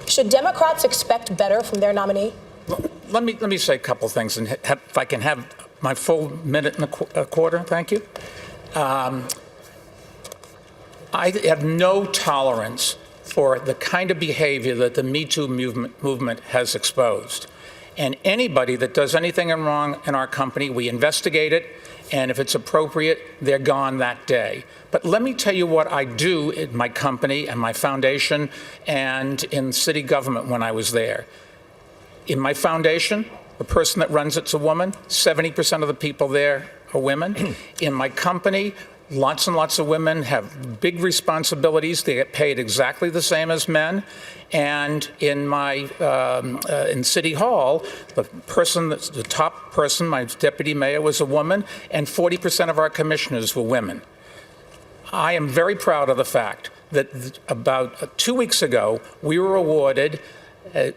K: Should Democrats expect better from their nominee?
F: Let me say a couple things, and if I can have my full minute and a quarter, thank you. I have no tolerance for the kind of behavior that the Me Too movement has exposed. And anybody that does anything wrong in our company, we investigate it, and if it's appropriate, they're gone that day. But let me tell you what I do in my company and my foundation and in city government when I was there. In my foundation, the person that runs it's a woman. 70% of the people there are women. In my company, lots and lots of women have big responsibilities. They get paid exactly the same as men. And in my in City Hall, the top person, my deputy mayor, was a woman, and 40% of our commissioners were women. I am very proud of the fact that about 2 weeks ago, we were awarded.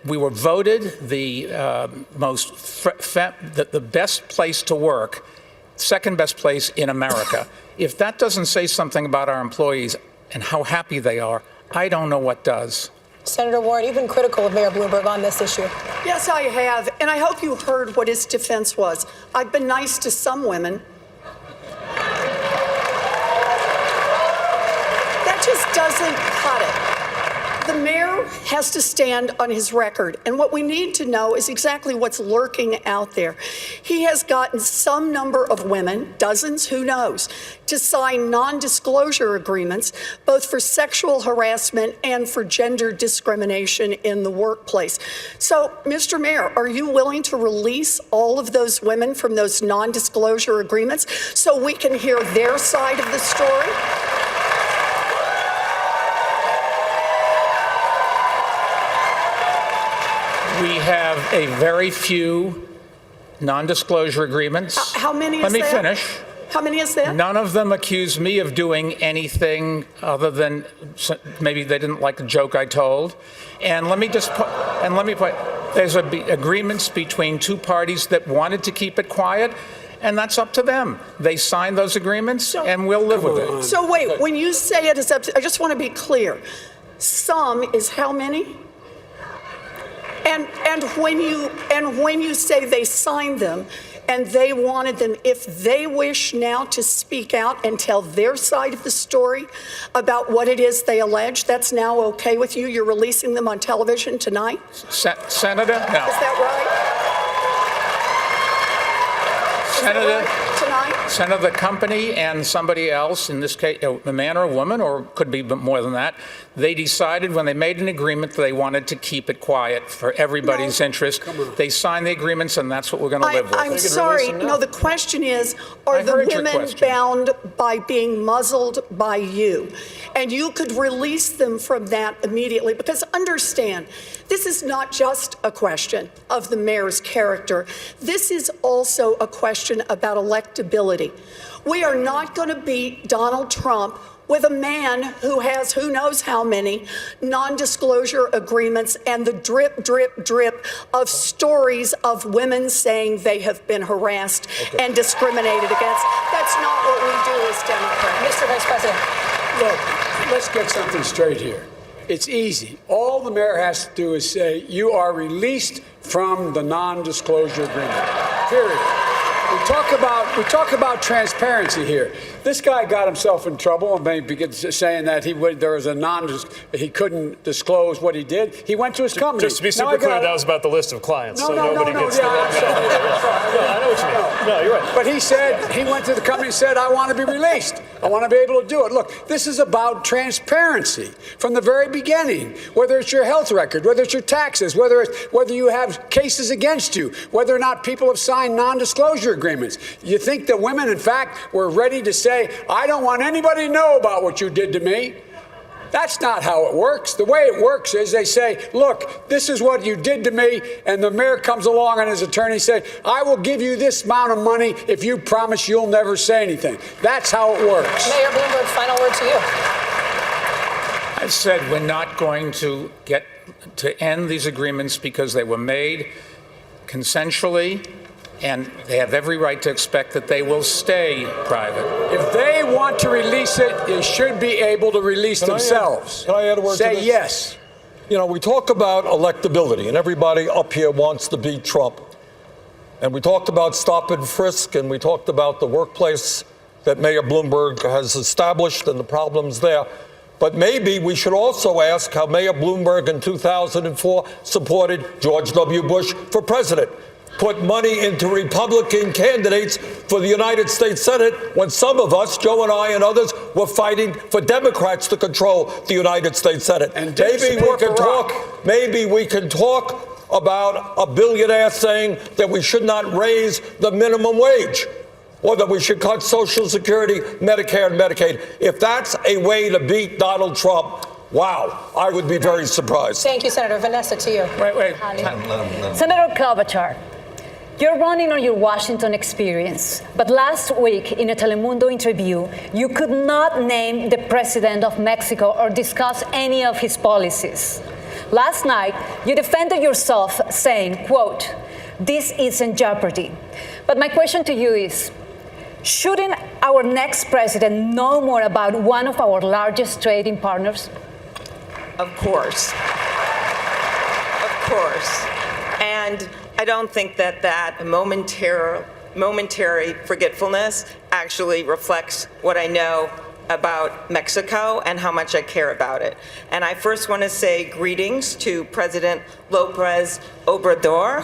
F: We were voted the the best place to work, second best place in America. If that doesn't say something about our employees and how happy they are, I don't know what does.
K: Senator Warren, you've been critical of Mayor Bloomberg on this issue.
E: Yes, I have. And I hope you heard what his defense was. I've been nice to some women. That just doesn't cut it. The mayor has to stand on his record. And what we need to know is exactly what's lurking out there. He has gotten some number of women, dozens, who knows, to sign non-disclosure agreements, both for sexual harassment and for gender discrimination in the workplace. So, Mr. Mayor, are you willing to release all of those women from those non-disclosure agreements so we can hear their side of the story?
F: We have a very few non-disclosure agreements.
E: How many is
F: Let me
E: that?
F: finish.
E: How many is that?
F: None of them accuse me of doing anything other than maybe they didn't like the joke I told. And let me put, there's agreements between two parties that wanted to keep it quiet, and that's up to them. They signed those agreements, and we'll live with it.
E: So wait, when you say it is up to, I just want to be clear. Some is how many? And when you say they signed them and they wanted them, if they wish now to speak out and tell their side of the story about what it is they allege, that's now okay with you? You're releasing them on television tonight?
F: Senator? No.
E: Is that right?
F: Senator,
E: Tonight?
F: Senator, the company and somebody else, in this case, a man or a woman, or could be more than that, they decided when they made an agreement that they wanted to keep it quiet for everybody's interest. They signed the agreements, and that's what we're going to live with.
E: I'm sorry. No, the question is, are the women bound by being muzzled by you? And you could release them from that immediately. Because understand, this is not just a question of the mayor's character. This is also a question about electability. We are not going to beat Donald Trump with a man who has who knows how many non-disclosure agreements and the drip, drip, drip of stories of women saying they have been harassed and discriminated against. That's not what we do as Democrats.
K: Mr. Vice President.
I: Look, let's get something straight here. It's easy. All the mayor has to do is say, you are released from the non-disclosure agreement, period. We talk about transparency here. This guy got himself in trouble, maybe saying that he couldn't disclose what he did. He went to his company.
J: Just to be super clear, that was about the list of clients,
I: No, I know what you mean.
J: No, you're right.
I: But he said, he went to the company and said, I want to be released. I want to be able to do it. Look, this is about transparency from the very beginning, whether it's your health record, whether it's your taxes, whether you have cases against you, whether or not people have signed non-disclosure agreements. You think that women, in fact, were ready to say, I don't want anybody to know about what you did to me? That's not how it works. The way it works is they say, look, this is what you did to me, and the mayor comes along and his attorney says, I will give you this amount of money if you promise you'll never say anything. That's how it works.
K: Mayor Bloomberg, final word to you.
F: I said we're not going to get to end these agreements because they were made consensually, and they have every right to expect that they will stay private.
I: If they want to release it, they should be able to release themselves.
A: Can I add a word to this?
I: Say yes.
A: You know, we talk about electability, and everybody up here wants to beat Trump. And we talked about stop and frisk, and we talked about the workplace that Mayor Bloomberg has established and the problems there. But maybe we should also ask how Mayor Bloomberg in 2004 supported George W. Bush for president, put money into Republican candidates for the United States Senate when some of us, Joe and I and others, were fighting for Democrats to control the United States Senate. And maybe we can talk about a billionaire saying that we should not raise the minimum wage, or that we should cut Social Security, Medicare, and Medicaid. If that's a way to beat Donald Trump, wow, I would be very surprised.
K: Thank you, Senator. Vanessa, to you.
F: Wait.
M: Senator Klobuchar, you're running on your Washington experience, but last week in a Telemundo interview, you could not name the president of Mexico or discuss any of his policies. Last night, you defended yourself saying, quote, this is in jeopardy. But my question to you is, shouldn't our next president know more about one of our largest trading partners?
C: Of course. Of course. And I don't think that momentary forgetfulness actually reflects what I know about Mexico and how much I care about it. And I first want to say greetings to President López Obrador.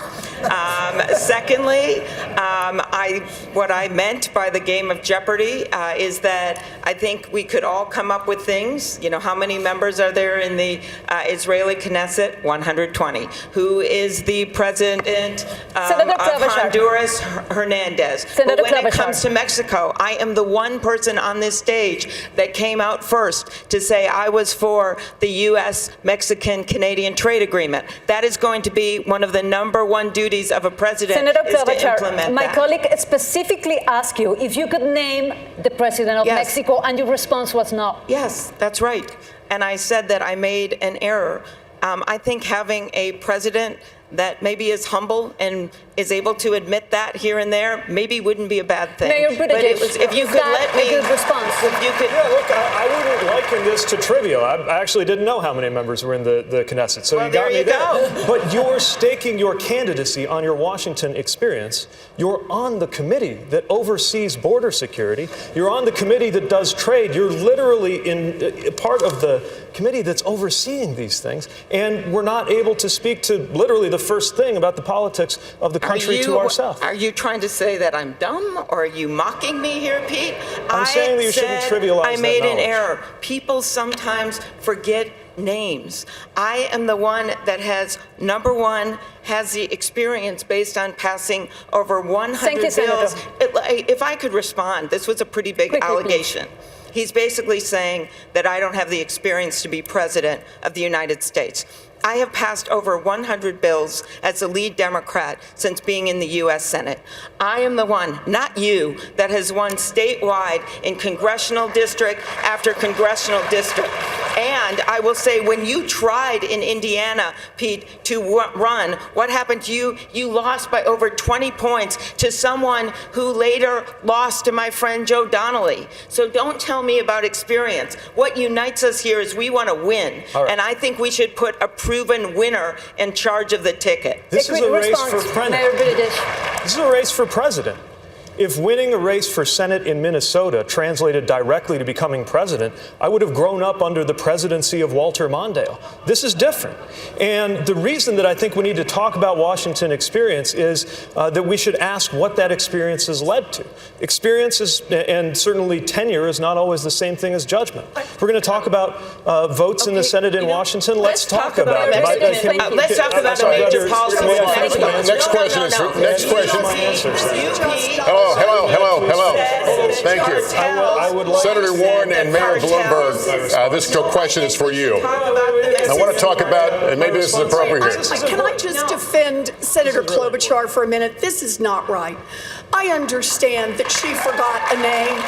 C: Secondly, what I meant by the game of Jeopardy is that I think we could all come up with things. You know, how many members are there in the Israeli Knesset? 120. Who is the president of Honduras? Hernandez. But when it comes to Mexico, I am the one person on this stage that came out first to say I was for the U.S.-Mexican-Canadian trade agreement. That is going to be one of the number one duties of a president.
M: Senator
C: is to
M: Klobuchar,
C: implement
M: my
C: that.
M: colleague specifically asked you if you could name the president of Mexico, and your response was no.
C: Yes, that's right. And I said that I made an error. I think having a president that maybe is humble and is able to admit that here and there, maybe wouldn't be a bad thing.
M: Mayor
C: But
M: Buttigieg,
C: if you
M: is
C: could
M: that
C: let me,
M: a good response?
C: if you could,
J: Yeah, look, I wouldn't liken this to trivial. I actually didn't know how many members were in the Knesset, so
C: Well,
J: you got
C: there
J: me
C: you
J: there.
C: go.
J: But you're staking your candidacy on your Washington experience. You're on the committee that oversees border security. You're on the committee that does trade. You're literally in part of the committee that's overseeing these things, and we're not able to speak to literally the first thing about the politics of the country to ourselves.
C: Are you trying to say that I'm dumb, or are you mocking me here, Pete?
J: I'm saying that you shouldn't trivialize
C: I
J: that
C: made an
J: knowledge.
C: error. People sometimes forget names. I am the one that has, number one, has the experience based on passing over 100
M: Thank you,
C: bills.
M: Senator.
C: If I could respond, this was a pretty big
M: Quickly,
C: allegation. He's basically saying that I don't have the experience to be president of the United States. I have passed over 100 bills as the lead Democrat since being in the U.S. Senate. I am the one, not you, that has won statewide in congressional district after congressional district. And I will say, when you tried in Indiana, Pete, to run, what happened to you? You lost by over 20 points to someone who later lost to my friend Joe Donnelly. So don't tell me about experience. What unites us here is we want to win.
J: All right.
C: And I think we should put a proven winner in charge of the ticket.
J: This is a race for
M: Mayor
J: president.
M: Buttigieg.
J: This is a race for president. If winning a race for Senate in Minnesota translated directly to becoming president, I would have grown up under the presidency of Walter Mondale. This is different. And the reason that I think we need to talk about Washington experience is that we should ask what that experience has led to. Experience is, and certainly tenure is not always the same thing as judgment. We're going to talk about votes in the Senate in Washington. Let's talk about it.
C: Let's talk about a major policy.
H: Next question is next question. Hello. Thank you. Senator Warren and Mayor Bloomberg, this question is for you. I want to talk about, and maybe this is appropriate here.
E: Can I just defend Senator Klobuchar for a minute? This is not right. I understand that she forgot a name.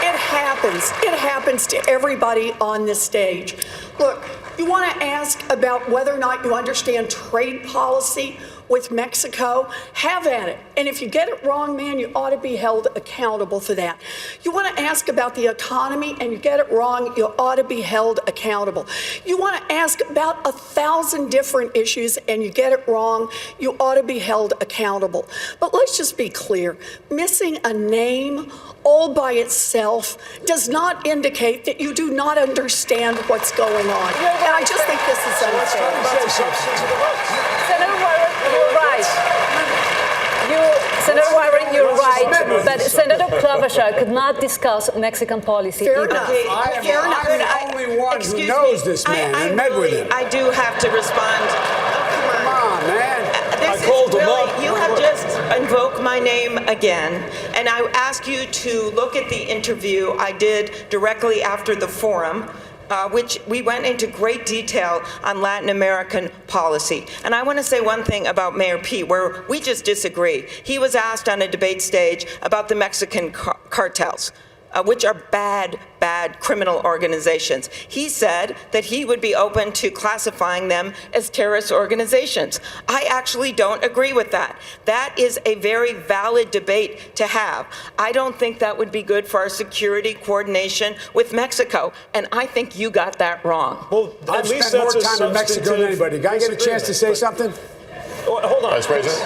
E: It happens. It happens to everybody on this stage. Look, you want to ask about whether or not you understand trade policy with Mexico? Have at it. And if you get it wrong, man, you ought to be held accountable for that. You want to ask about the economy and you get it wrong, you ought to be held accountable. You want to ask about 1,000 different issues and you get it wrong, you ought to be held accountable. But let's just be clear. Missing a name all by itself does not indicate that you do not understand what's going on. And I just think this is unfair.
M: Senator Warren, you're right. Senator Warren, you're right. But Senator Klobuchar could not discuss Mexican policy
E: Fair
M: either.
E: enough.
I: I'm the only one who knows this man and met with him.
C: I do have to respond.
I: Come on, man.
C: You have just invoked my name again, and I ask you to look at the interview I did directly after the forum, which we went into great detail on Latin American policy. And I want to say one thing about Mayor Pete, where we just disagree. He was asked on a debate stage about the Mexican cartels, which are bad criminal organizations. He said that he would be open to classifying them as terrorist organizations. I actually don't agree with that. That is a very valid debate to have. I don't think that would be good for our security coordination with Mexico, and I think you got that wrong.
J: Well,
I: I've spent more time in Mexico than anybody. Can I get a chance to say something?
J: Hold on.
H: Vice President.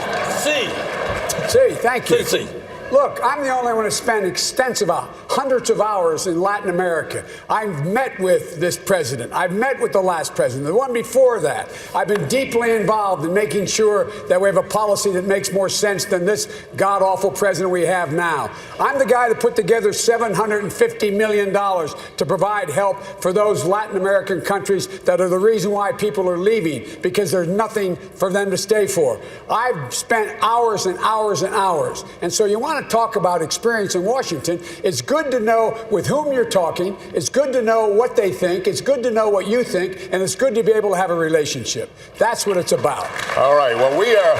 I: See, thank you.
A: See.
I: Look, I'm the only one who spent extensive hundreds of hours in Latin America. I've met with this president. I've met with the last president, the one before that. I've been deeply involved in making sure that we have a policy that makes more sense than this god-awful president we have now. I'm the guy that put together $750 million to provide help for those Latin American countries that are the reason why people are leaving, because there's nothing for them to stay for. I've spent hours and hours and hours. And so you want to talk about experience in Washington, it's good to know with whom you're talking. It's good to know what they think. It's good to know what you think. And it's good to be able to have a relationship. That's what it's about.
H: All right. Well, we are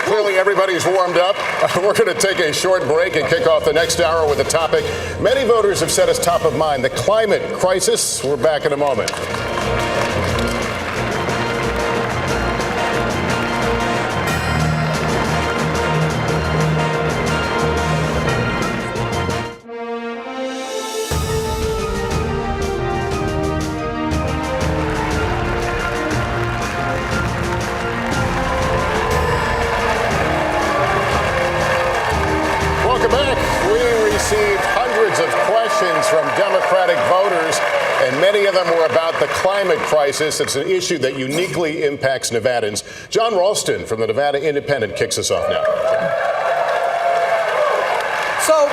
H: clearly everybody's warmed up. We're going to take a short break and kick off the next hour with a topic many voters have said is top of mind, the climate crisis. We're back in a moment. climate crisis. It's an issue that uniquely impacts Nevadans. John Ralston from the Nevada Independent kicks us off now.
N: So,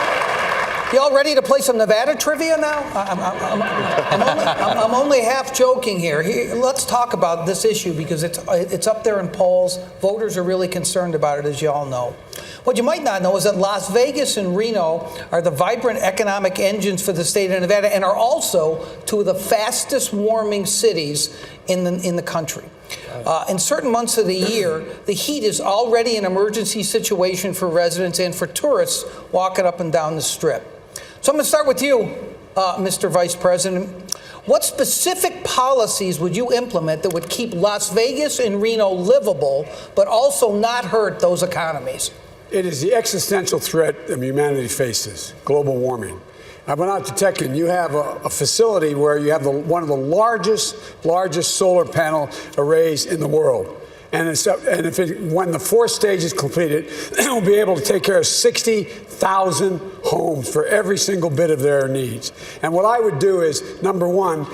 N: y'all ready to play some Nevada trivia now? I'm only half joking here. Let's talk about this issue because it's up there in polls. Voters are really concerned about it, as you all know. What you might not know is that Las Vegas and Reno are the vibrant economic engines for the state of Nevada and are also two of the fastest warming cities in the country. In certain months of the year, the heat is already an emergency situation for residents and for tourists walking up and down the Strip. So I'm going to start with you, Mr. Vice President. What specific policies would you implement that would keep Las Vegas and Reno livable, but also not hurt those economies?
I: It is the existential threat that humanity faces, global warming. I went out to Tekken. You have a facility where you have one of the largest solar panel arrays in the world. And when the fourth stage is completed, it will be able to take care of 60,000 homes for every single bit of their needs. And what I would do is, number one,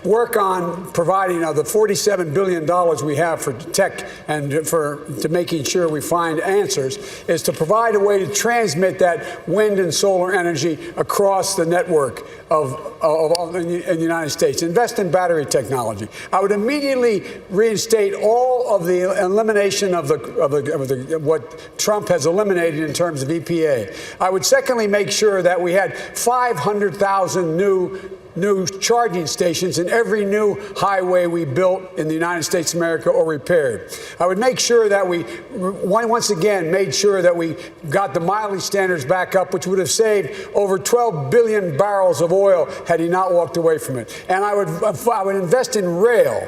I: work on providing the $47 billion we have for tech and to making sure we find answers, is to provide a way to transmit that wind and solar energy across the network in the United States. Invest in battery technology. I would immediately reinstate all of the elimination of what Trump has eliminated in terms of EPA. I would secondly make sure that we had 500,000 new charging stations in every new highway we built in the United States of America or repaired. I would make sure that we, once again, made sure that we got the mileage standards back up, which would have saved over 12 billion barrels of oil had he not walked away from it. And I would invest in rail.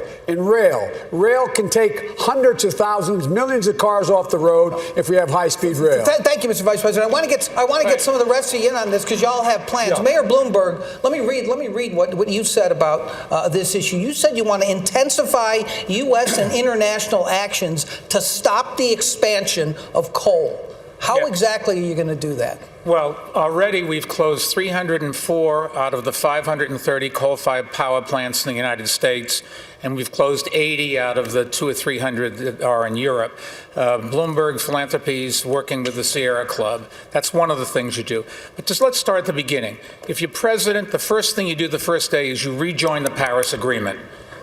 I: Rail can take hundreds of thousands, millions of cars off the road if we have high-speed rail.
N: Thank you, Mr. Vice President. I want to get some of the rest of you in on this because y'all have plans. Yeah. Mayor Bloomberg, let me read what you said about this issue. You said you want to intensify U.S. and international actions to stop the expansion of coal. How exactly are you going to do that?
F: Well, already we've closed 304 out of the 530 coal-fired power plants in the United States, and we've closed 80 out of the 200 or 300 that are in Europe. Bloomberg Philanthropies working with the Sierra Club. That's one of the things you do. But just let's start at the beginning. If you're president, the first thing you do the first day is you rejoin the Paris Agreement.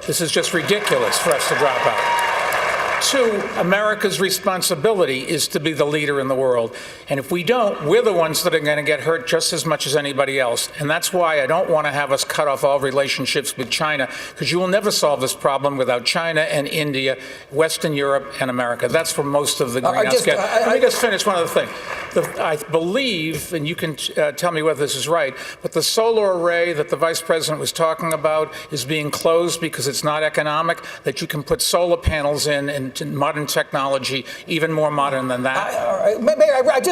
F: This is just ridiculous for us to drop out. Two, America's responsibility is to be the leader in the world. And if we don't, we're the ones that are going to get hurt just as much as anybody else. And that's why I don't want to have us cut off all relationships with China, because you will never solve this problem without China and India, Western Europe, and America. That's where most of the greenhouse gas. Let me just finish one other thing. I believe, and you can tell me whether this is right, but the solar array that the Vice President was talking about is being closed because it's not economic, that you can put solar panels in modern technology, even more modern than that.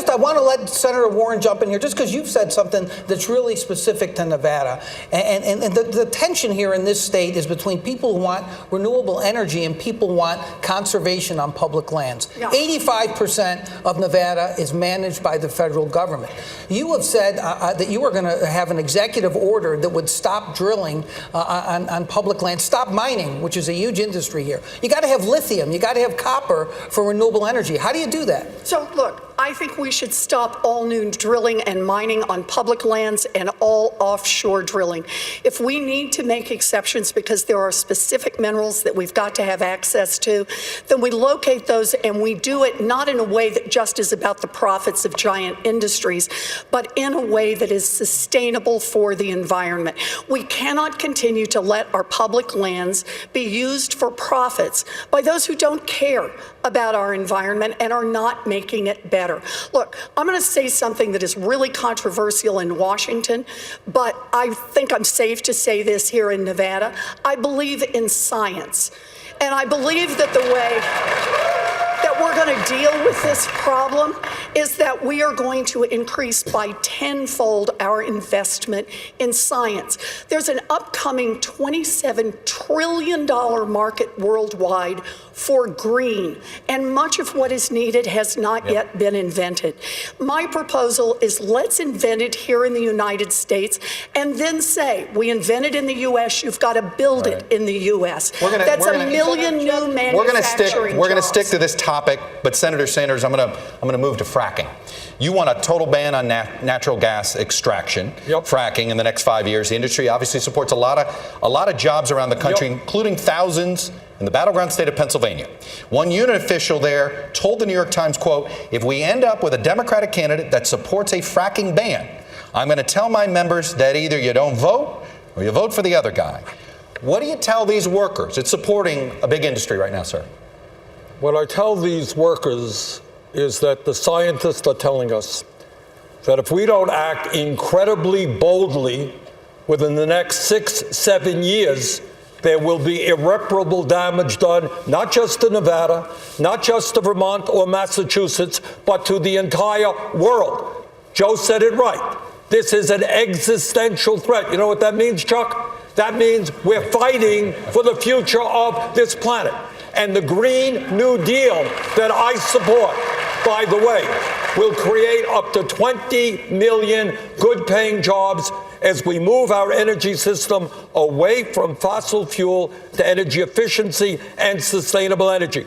N: I want to let Senator Warren jump in here, just because you've said something that's really specific to Nevada. And the tension here in this state is between people who want renewable energy and people who want conservation on public lands. Yeah. 85% of Nevada is managed by the federal government. You have said that you are going to have an executive order that would stop drilling on public land, stop mining, which is a huge industry here. You got to have lithium. You got to have copper for renewable energy. How do you do that?
E: So, look, I think we should stop all new drilling and mining on public lands and all offshore drilling. If we need to make exceptions because there are specific minerals that we've got to have access to, then we locate those and we do it not in a way that just is about the profits of giant industries, but in a way that is sustainable for the environment. We cannot continue to let our public lands be used for profits by those who don't care about our environment and are not making it better. Look, I'm going to say something that is really controversial in Washington, but I think I'm safe to say this here in Nevada. I believe in science, and I believe that the way that we're going to deal with this problem is that we are going to increase by tenfold our investment in science. There's an upcoming $27 trillion market worldwide for green, and much of what is needed has not yet been invented. My proposal is let's invent it here in the United States and then say, we invented in the U.S., you've got to build it in the U.S. That's a million new manufacturing
L: We're going to
E: jobs.
L: stick to this topic, but Senator Sanders, I'm going to move to fracking. You want a total ban on natural gas extraction, fracking in the next 5 years. The industry obviously supports a lot of jobs around the country, including thousands in the battleground state of Pennsylvania. One unit official there told the New York Times, quote, if we end up with a Democratic candidate that supports a fracking ban, I'm going to tell my members that either you don't vote or you vote for the other guy. What do you tell these workers? It's supporting a big industry right now, sir.
A: What I tell these workers is that the scientists are telling us that if we don't act incredibly boldly within the next 6-7 years, there will be irreparable damage done, not just to Nevada, not just to Vermont or Massachusetts, but to the entire world. Joe said it right. This is an existential threat. You know what that means, Chuck? That means we're fighting for the future of this planet. And the Green New Deal that I support, by the way, will create up to 20 million good-paying jobs as we move our energy system away from fossil fuel to energy efficiency and sustainable energy.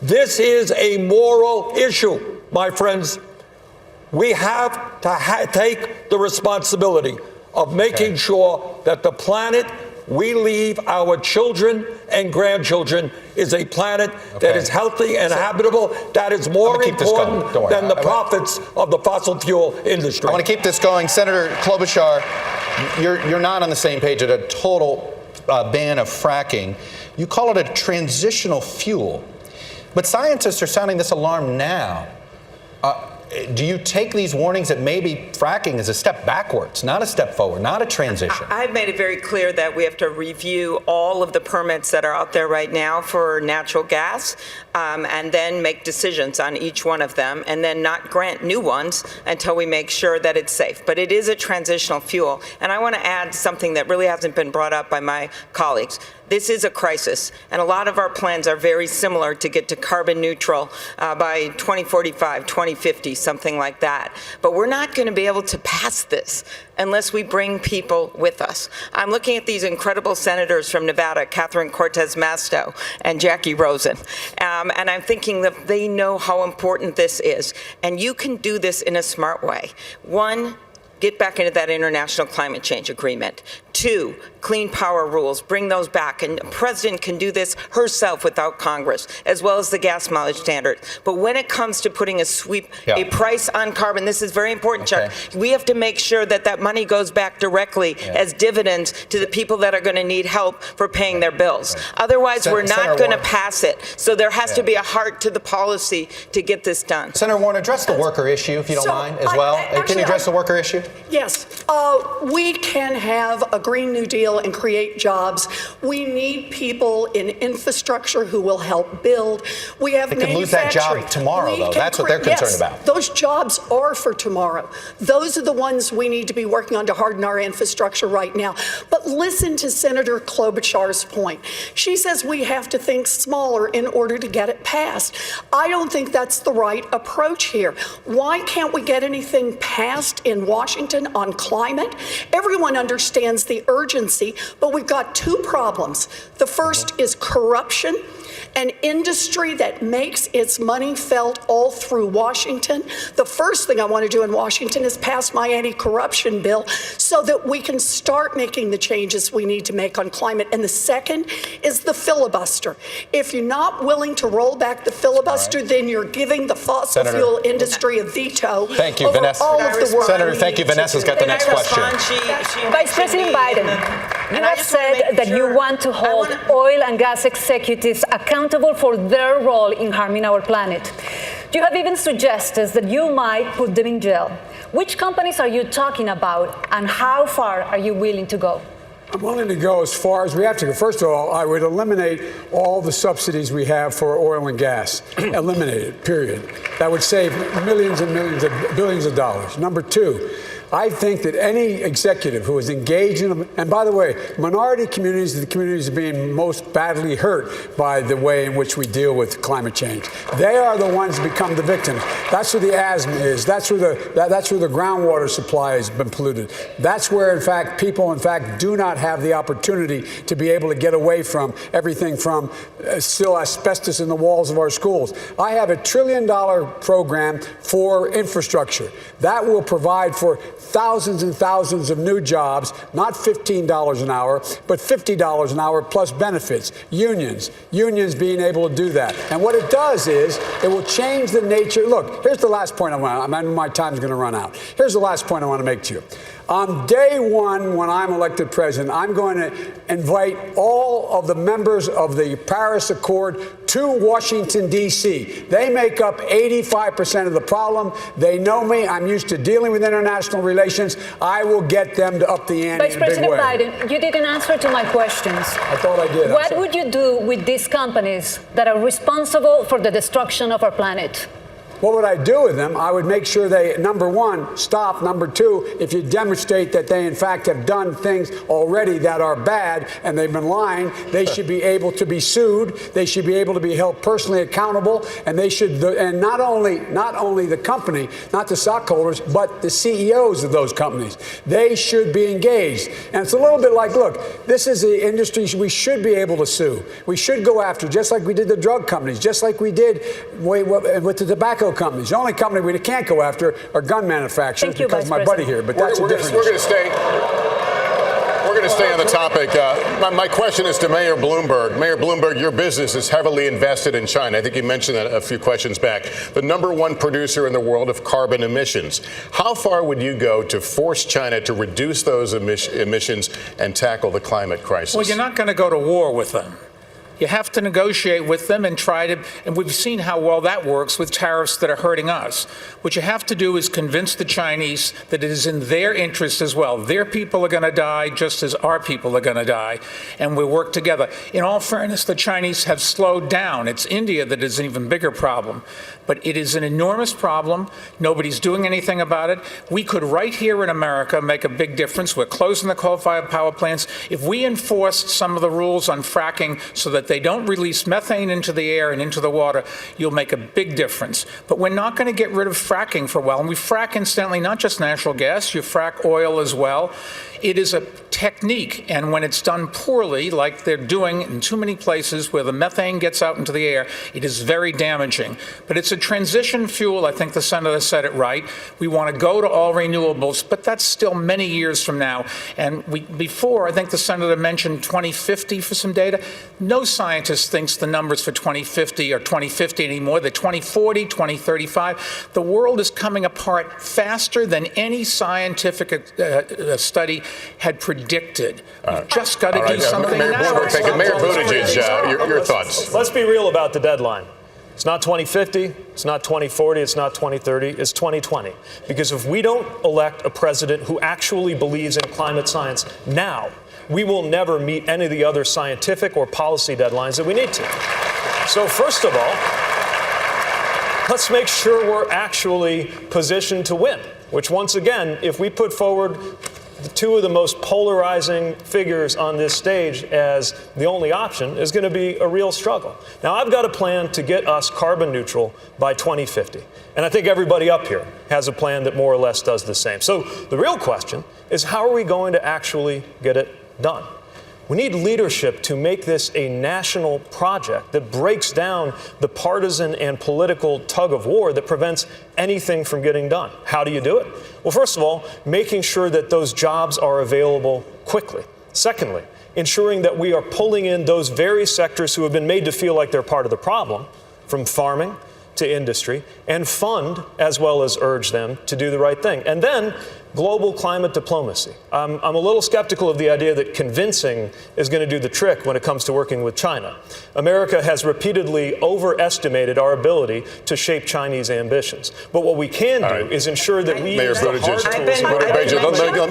A: This is a moral issue, my friends. We have to take the responsibility of making sure that the planet we leave our children and grandchildren is a planet that is healthy and habitable, that is more important than the profits of the fossil fuel industry.
L: I want to keep this going. Senator Klobuchar, you're not on the same page at a total ban of fracking. You call it a transitional fuel. But scientists are sounding this alarm now. Do you take these warnings that maybe fracking is a step backwards, not a step forward, not a transition?
C: I've made it very clear that we have to review all of the permits that are out there right now for natural gas, and then make decisions on each one of them, and then not grant new ones until we make sure that it's safe. But it is a transitional fuel. And I want to add something that really hasn't been brought up by my colleagues. This is a crisis, and a lot of our plans are very similar to get to carbon neutral by 2045, 2050, something like that. But we're not going to be able to pass this unless we bring people with us. I'm looking at these incredible senators from Nevada, Catherine Cortez Masto and Jackie Rosen, and I'm thinking that they know how important this is. And you can do this in a smart way. One, get back into that international climate change agreement. 2, clean power rules, bring those back. And the president can do this herself without Congress, as well as the gas mileage standard. But when it comes to putting a price on carbon, this is very important, Chuck. We have to make sure that that money goes back directly as dividends to the people that are going to need help for paying their bills. Otherwise, we're not going to pass it. So there has to be a heart to the policy to get this done.
L: Senator Warren, address the worker issue, if you don't mind, as well. Can you address the worker issue?
E: Yes. We can have a Green New Deal and create jobs. We need people in infrastructure who will help build. We have
L: manufacturing. They could lose that job tomorrow, though. That's what they're concerned about.
E: Those jobs are for tomorrow. Those are the ones we need to be working on to harden our infrastructure right now. But listen to Senator Klobuchar's point. She says we have to think smaller in order to get it passed. I don't think that's the right approach here. Why can't we get anything passed in Washington on climate? Everyone understands the urgency, but we've got 2 problems. The first is corruption, an industry that makes its money felt all through Washington. The first thing I want to do in Washington is pass my anti-corruption bill so that we can start making the changes we need to make on climate. And the second is the filibuster. If you're not willing to roll back the filibuster, then you're giving the fossil fuel industry a veto.
L: Thank you, Vanessa.
E: All of the work.
L: Senator, thank you. Vanessa's got the next question.
M: Vice President Biden, you have said that you want to hold oil and gas executives accountable for their role in harming our planet. You have even suggested that you might put them in jail. Which companies are you talking about, and how far are you willing to go?
I: I'm willing to go as far as we have to go. First of all, I would eliminate all the subsidies we have for oil and gas. Eliminate it, period. That would save millions and millions of billions of dollars. Number 2, I think that any executive who is engaged in, and by the way, minority communities are the communities being most badly hurt by the way in which we deal with climate change. They are the ones who become the victims. That's where the asthma is. That's where the groundwater supply has been polluted. That's where, in fact, people, in fact, do not have the opportunity to be able to get away from everything from still asbestos in the walls of our schools. I have $1 trillion program for infrastructure. That will provide for thousands and thousands of new jobs, not $15 an hour, but $50 an hour plus benefits. Unions being able to do that. And what it does is it will change the nature. Look, here's the last point I want. My time's going to run out. Here's the last point I want to make to you. On day one, when I'm elected president, I'm going to invite all of the members of the Paris Accord to Washington, D.C. They make up 85% of the problem. They know me. I'm used to dealing with international relations. I will get them to up the ante
M: Vice
I: in a big
M: President
I: way.
M: Biden, you didn't answer to my questions.
I: I thought I did.
M: What would you do with these companies that are responsible for the destruction of our planet?
I: What would I do with them? I would make sure they, number one, stop. Number two, if you demonstrate that they, in fact, have done things already that are bad and they've been lying, they should be able to be sued. They should be able to be held personally accountable. And they should, and not only the company, not the stockholders, but the CEOs of those companies. They should be engaged. And it's a little bit like, look, this is the industry we should be able to sue. We should go after, just like we did the drug companies, just like we did with the tobacco companies. The only company we can't go after are gun manufacturers because my buddy here, but that's a different issue.
H: We're going to stay on the topic. My question is to Mayor Bloomberg. Mayor Bloomberg, your business is heavily invested in China. I think you mentioned that a few questions back. The #1 producer in the world of carbon emissions. How far would you go to force China to reduce those emissions and tackle the climate crisis?
F: Well, you're not going to go to war with them. You have to negotiate with them and try to, and we've seen how well that works with tariffs that are hurting us. What you have to do is convince the Chinese that it is in their interest as well. Their people are going to die just as our people are going to die, and we work together. In all fairness, the Chinese have slowed down. It's India that is an even bigger problem. But it is an enormous problem. Nobody's doing anything about it. We could, right here in America, make a big difference. We're closing the coal-fired power plants. If we enforced some of the rules on fracking so that they don't release methane into the air and into the water, you'll make a big difference. But we're not going to get rid of fracking for a while. And we frack, incidentally, not just natural gas, you frack oil as well. It is a technique, and when it's done poorly, like they're doing in too many places where the methane gets out into the air, it is very damaging. But it's a transition fuel. I think the senator said it right. We want to go to all renewables, but that's still many years from now. And before, I think the senator mentioned 2050 for some data. No scientist thinks the numbers for 2050 are 2050 anymore. They're 2040, 2035. The world is coming apart faster than any scientific study had predicted. We've just got to do something
H: Mayor
F: now.
H: Bloomberg, Mayor Buttigieg, your thoughts.
J: Let's be real about the deadline. It's not 2050, it's not 2040, it's not 2030, it's 2020. Because if we don't elect a president who actually believes in climate science now, we will never meet any of the other scientific or policy deadlines that we need to. So first of all, let's make sure we're actually positioned to win, which once again, if we put forward two of the most polarizing figures on this stage as the only option, is going to be a real struggle. Now, I've got a plan to get us carbon neutral by 2050. And I think everybody up here has a plan that more or less does the same. So the real question is, how are we going to actually get it done? We need leadership to make this a national project that breaks down the partisan and political tug of war that prevents anything from getting done. How do you do it? Well, first of all, making sure that those jobs are available quickly. Secondly, ensuring that we are pulling in those very sectors who have been made to feel like they're part of the problem, from farming to industry, and fund as well as urge them to do the right thing. And then global climate diplomacy. I'm a little skeptical of the idea that convincing is going to do the trick when it comes to working with China. America has repeatedly overestimated our ability to shape Chinese ambitions. But what we can do is ensure that we use the hard tools.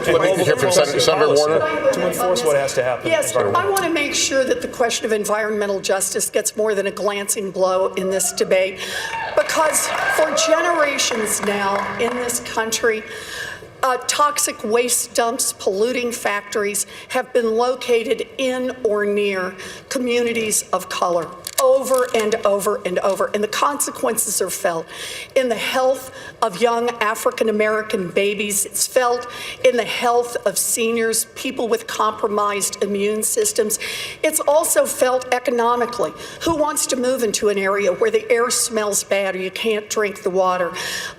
H: Let me hear from Senator Warner.
J: To enforce what has to happen.
E: Yes, I want to make sure that the question of environmental justice gets more than a glancing blow in this debate, because for generations now in this country, Toxic waste dumps, polluting factories have been located in or near communities of color over and over and over, and the consequences are felt in the health of young African American babies. It's felt in the health of seniors, people with compromised immune systems. It's also felt economically. Who wants to move into an area where the air smells bad or you can't drink the water?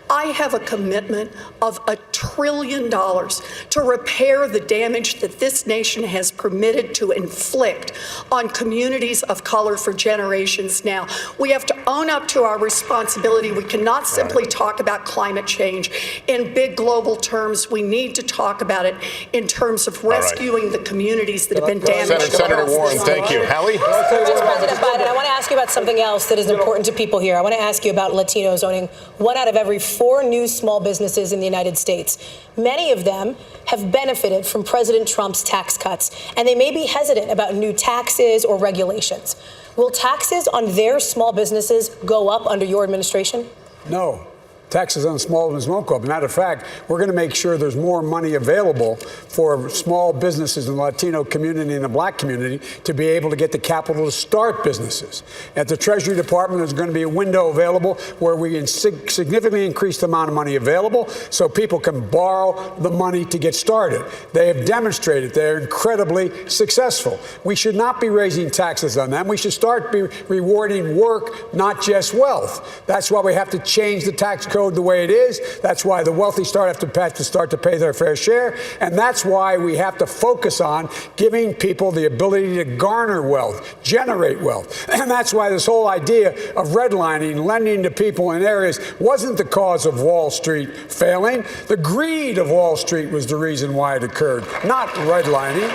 E: I have a commitment of $1 trillion to repair the damage that this nation has permitted to inflict on communities of color for generations now. We have to own up to our responsibility. We cannot simply talk about climate change in big global terms. We need to talk about it in terms of rescuing the communities that have been damaged.
H: Senator Warren, thank you. Hallie?
K: Vice President Biden, I want to ask you about something else that is important to people here. I want to ask you about Latinos owning 1 out of every 4 new small businesses in the United States. Many of them have benefited from President Trump's tax cuts, and they may be hesitant about new taxes or regulations. Will taxes on their small businesses go up under your administration?
I: No. Taxes on small business won't go up. Matter of fact, we're going to make sure there's more money available for small businesses in the Latino community and the black community to be able to get the capital to start businesses. At the Treasury Department, there's going to be a window available where we can significantly increase the amount of money available so people can borrow the money to get started. They have demonstrated they're incredibly successful. We should not be raising taxes on them. We should start rewarding work, not just wealth. That's why we have to change the tax code the way it is. That's why the wealthy start to pay their fair share. And that's why we have to focus on giving people the ability to garner wealth, generate wealth. And that's why this whole idea of redlining, lending to people in areas wasn't the cause of Wall Street failing. The greed of Wall Street was the reason why it occurred, not redlining.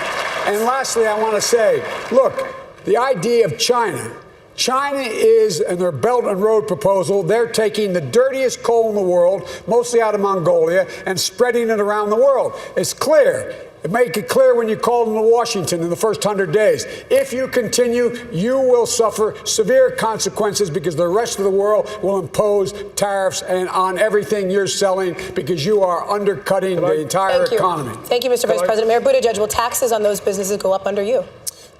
I: And lastly, I want to say, look, the idea of China is, in their Belt and Road proposal, they're taking the dirtiest coal in the world, mostly out of Mongolia, and spreading it around the world. It's clear. Make it clear when you called into Washington in the first 100 days. If you continue, you will suffer severe consequences because the rest of the world will impose tariffs and on everything you're selling because you are undercutting the entire economy.
K: Thank you, Mr. Vice President. Mayor Buttigieg, will taxes on those businesses go up under you?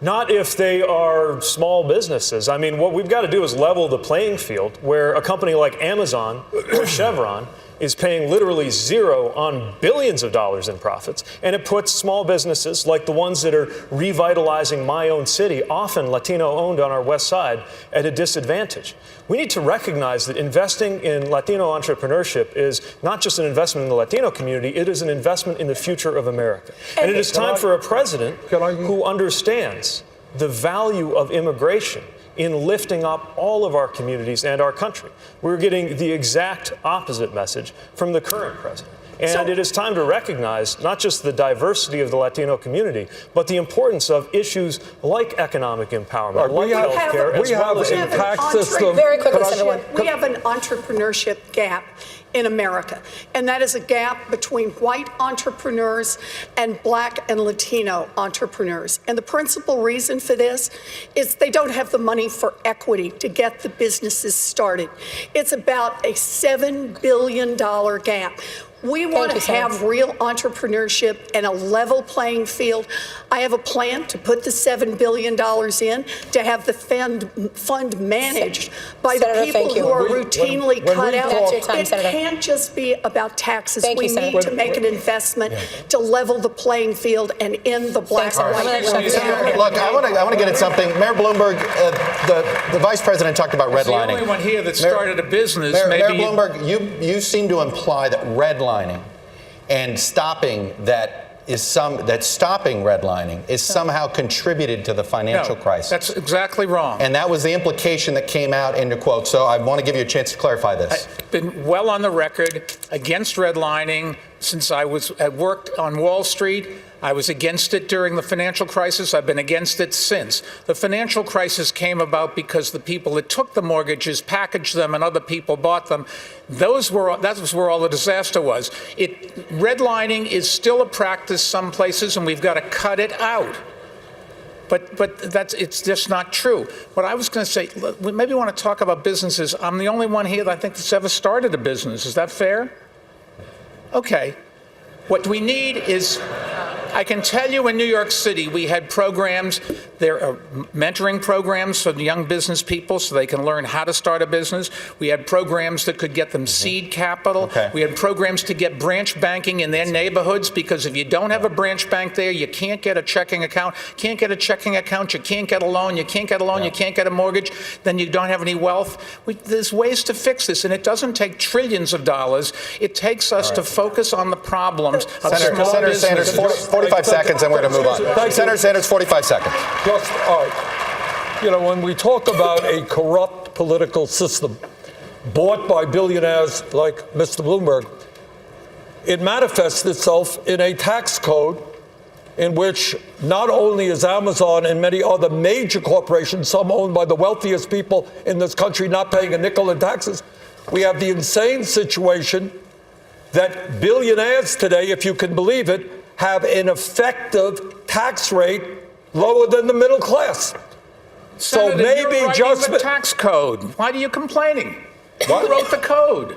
J: Not if they are small businesses. I mean, what we've got to do is level the playing field where a company like Amazon or Chevron is paying literally zero on billions of dollars in profits. And it puts small businesses like the ones that are revitalizing my own city, often Latino owned on our west side, at a disadvantage. We need to recognize that investing in Latino entrepreneurship is not just an investment in the Latino community, it is an investment in the future of America. And it is time for a president who understands the value of immigration in lifting up all of our communities and our country. We're getting the exact opposite message from the current president. And it is time to recognize not just the diversity of the Latino community, but the importance of issues like economic empowerment, like health care, as well as a tax system.
K: Very quickly, Senator Warren.
E: We have an entrepreneurship gap in America, and that is a gap between white entrepreneurs and black and Latino entrepreneurs. And the principal reason for this is they don't have the money for equity to get the businesses started. It's about a $7 billion gap. We want to have real entrepreneurship and a level playing field. I have a plan to put the $7 billion in to have the fund managed by the people who are routinely cut out. It can't just be about taxes. We need to make an investment to level the playing field and end the black and white.
L: Look, I want to get at something. Mayor Bloomberg, the vice president talked about redlining.
F: The only one here that started a business.
L: Mayor Bloomberg, you seem to imply that redlining and stopping redlining is somehow contributed to the financial crisis.
F: That's exactly wrong.
L: And that was the implication that came out in your quote. So I want to give you a chance to clarify this.
F: I've been well on the record against redlining since I worked on Wall Street. I was against it during the financial crisis. I've been against it since. The financial crisis came about because the people that took the mortgages packaged them and other people bought them. That was where all the disaster was. Redlining is still a practice some places, and we've got to cut it out. But it's just not true. What I was going to say, we maybe want to talk about businesses. I'm the only one here that I think that's ever started a business. Is that fair? Okay. What we need is, I can tell you in New York City, we had programs, there are mentoring programs for the young business people so they can learn how to start a business. We had programs that could get them seed capital.
L: Okay.
F: We had programs to get branch banking in their neighborhoods, because if you don't have a branch bank there, you can't get a checking account. Can't get a checking account, you can't get a loan. You can't get a loan, you can't get a mortgage. Then you don't have any wealth. There's ways to fix this, and it doesn't take trillions of dollars. It takes us to focus on the problems of
L: Senator Sanders, 45 seconds, and we're going to move on. Senator Sanders, 45 seconds.
A: All right. You know, when we talk about a corrupt political system bought by billionaires like Mr. Bloomberg, it manifests itself in a tax code in which not only is Amazon and many other major corporations, some owned by the wealthiest people in this country, not paying a nickel in taxes, we have the insane situation that billionaires today, if you can believe it, have an effective tax rate lower than the middle class.
F: Senator,
A: so maybe
F: you're
A: just
F: the tax code. Why are you complaining?
A: What?
F: Who wrote the code?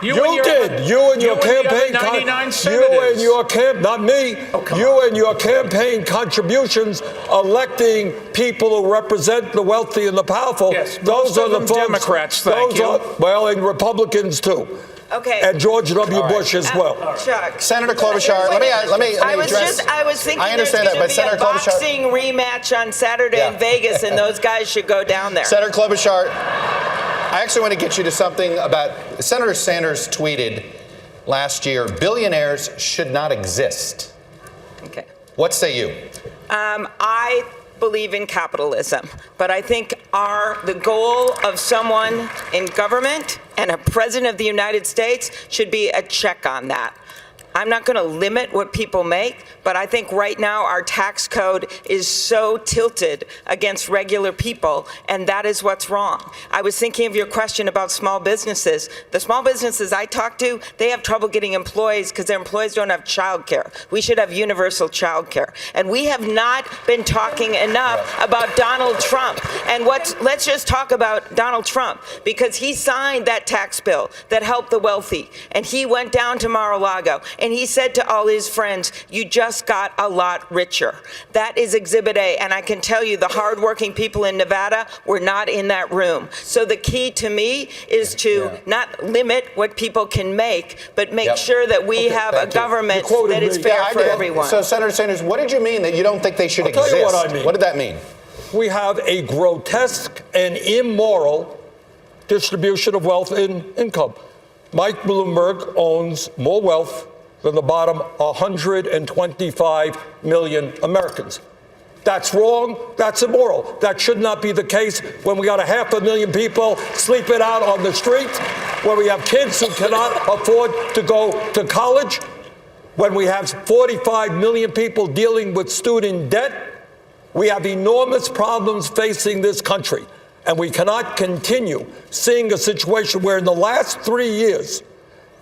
A: You did. You and your campaign.
F: 99
A: you and your not me. You and your campaign contributions electing people who represent the wealthy and the powerful.
F: Yes,
A: those are the folks.
F: Democrats. Thank you.
A: Well, and Republicans too.
C: Okay.
A: And George W. Bush as well.
C: Chuck.
L: Senator Klobuchar, let me address.
C: I was thinking
L: I understand that, but
C: there's
L: Senator
C: going to be a
L: Klobuchar,
C: boxing rematch on Saturday in Vegas, and those guys should go down there.
L: Senator Klobuchar, I actually want to get you to something about Senator Sanders tweeted last year, billionaires should not exist.
C: Okay.
L: What say you?
C: I believe in capitalism, but I think the goal of someone in government and a president of the United States should be a check on that. I'm not going to limit what people make, but I think right now our tax code is so tilted against regular people, and that is what's wrong. I was thinking of your question about small businesses. The small businesses I talk to, they have trouble getting employees because their employees don't have child care. We should have universal child care. And we have not been talking enough about Donald Trump. And let's just talk about Donald Trump, because he signed that tax bill that helped the wealthy, and he went down to Mar-a-Lago, and he said to all his friends, you just got a lot richer. That is Exhibit A, and I can tell you the hardworking people in Nevada were not in that room. So the key to me is to not limit what people can make, but make sure that we have a government that is fair for everyone.
L: So, Senator Sanders, what did you mean that you don't think they should exist?
A: Tell you what I mean.
L: What did that mean?
A: We have a grotesque and immoral distribution of wealth and income. Mike Bloomberg owns more wealth than the bottom 125 million Americans. That's wrong. That's immoral. That should not be the case when we got 500,000 people sleeping out on the streets, when we have kids who cannot afford to go to college, when we have 45 million people dealing with student debt. We have enormous problems facing this country, and we cannot continue seeing a situation where in the last 3 years,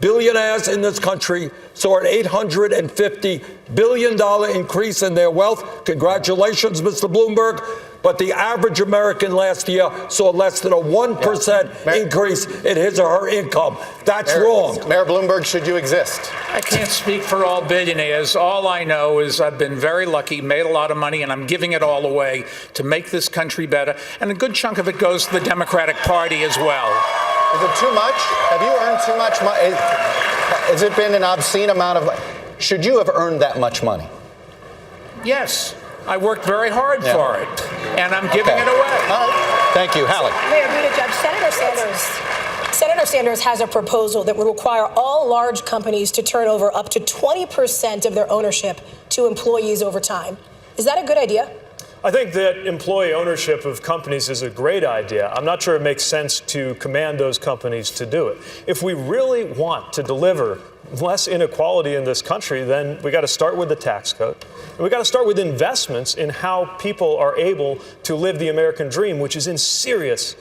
A: billionaires in this country saw an $850 billion increase in their wealth. Congratulations, Mr. Bloomberg. But the average American last year saw less than a 1% increase in his or her income. That's wrong.
L: Mayor Bloomberg, should you exist?
F: I can't speak for all billionaires. All I know is I've been very lucky, made a lot of money, and I'm giving it all away to make this country better. And a good chunk of it goes to the Democratic Party as well.
L: Is it too much? Have you earned too much money? Has it been an obscene amount of? Should you have earned that much money?
F: Yes. I worked very hard for it, and I'm giving it away.
L: All right. Thank you. Hallie.
K: Mayor Buttigieg, Senator Sanders has a proposal that would require all large companies to turn over up to 20% of their ownership to employees over time. Is that a good idea?
J: I think that employee ownership of companies is a great idea. I'm not sure it makes sense to command those companies to do it. If we really want to deliver less inequality in this country, then we got to start with the tax code. And we got to start with investments in how people are able to live the American dream, which is in serious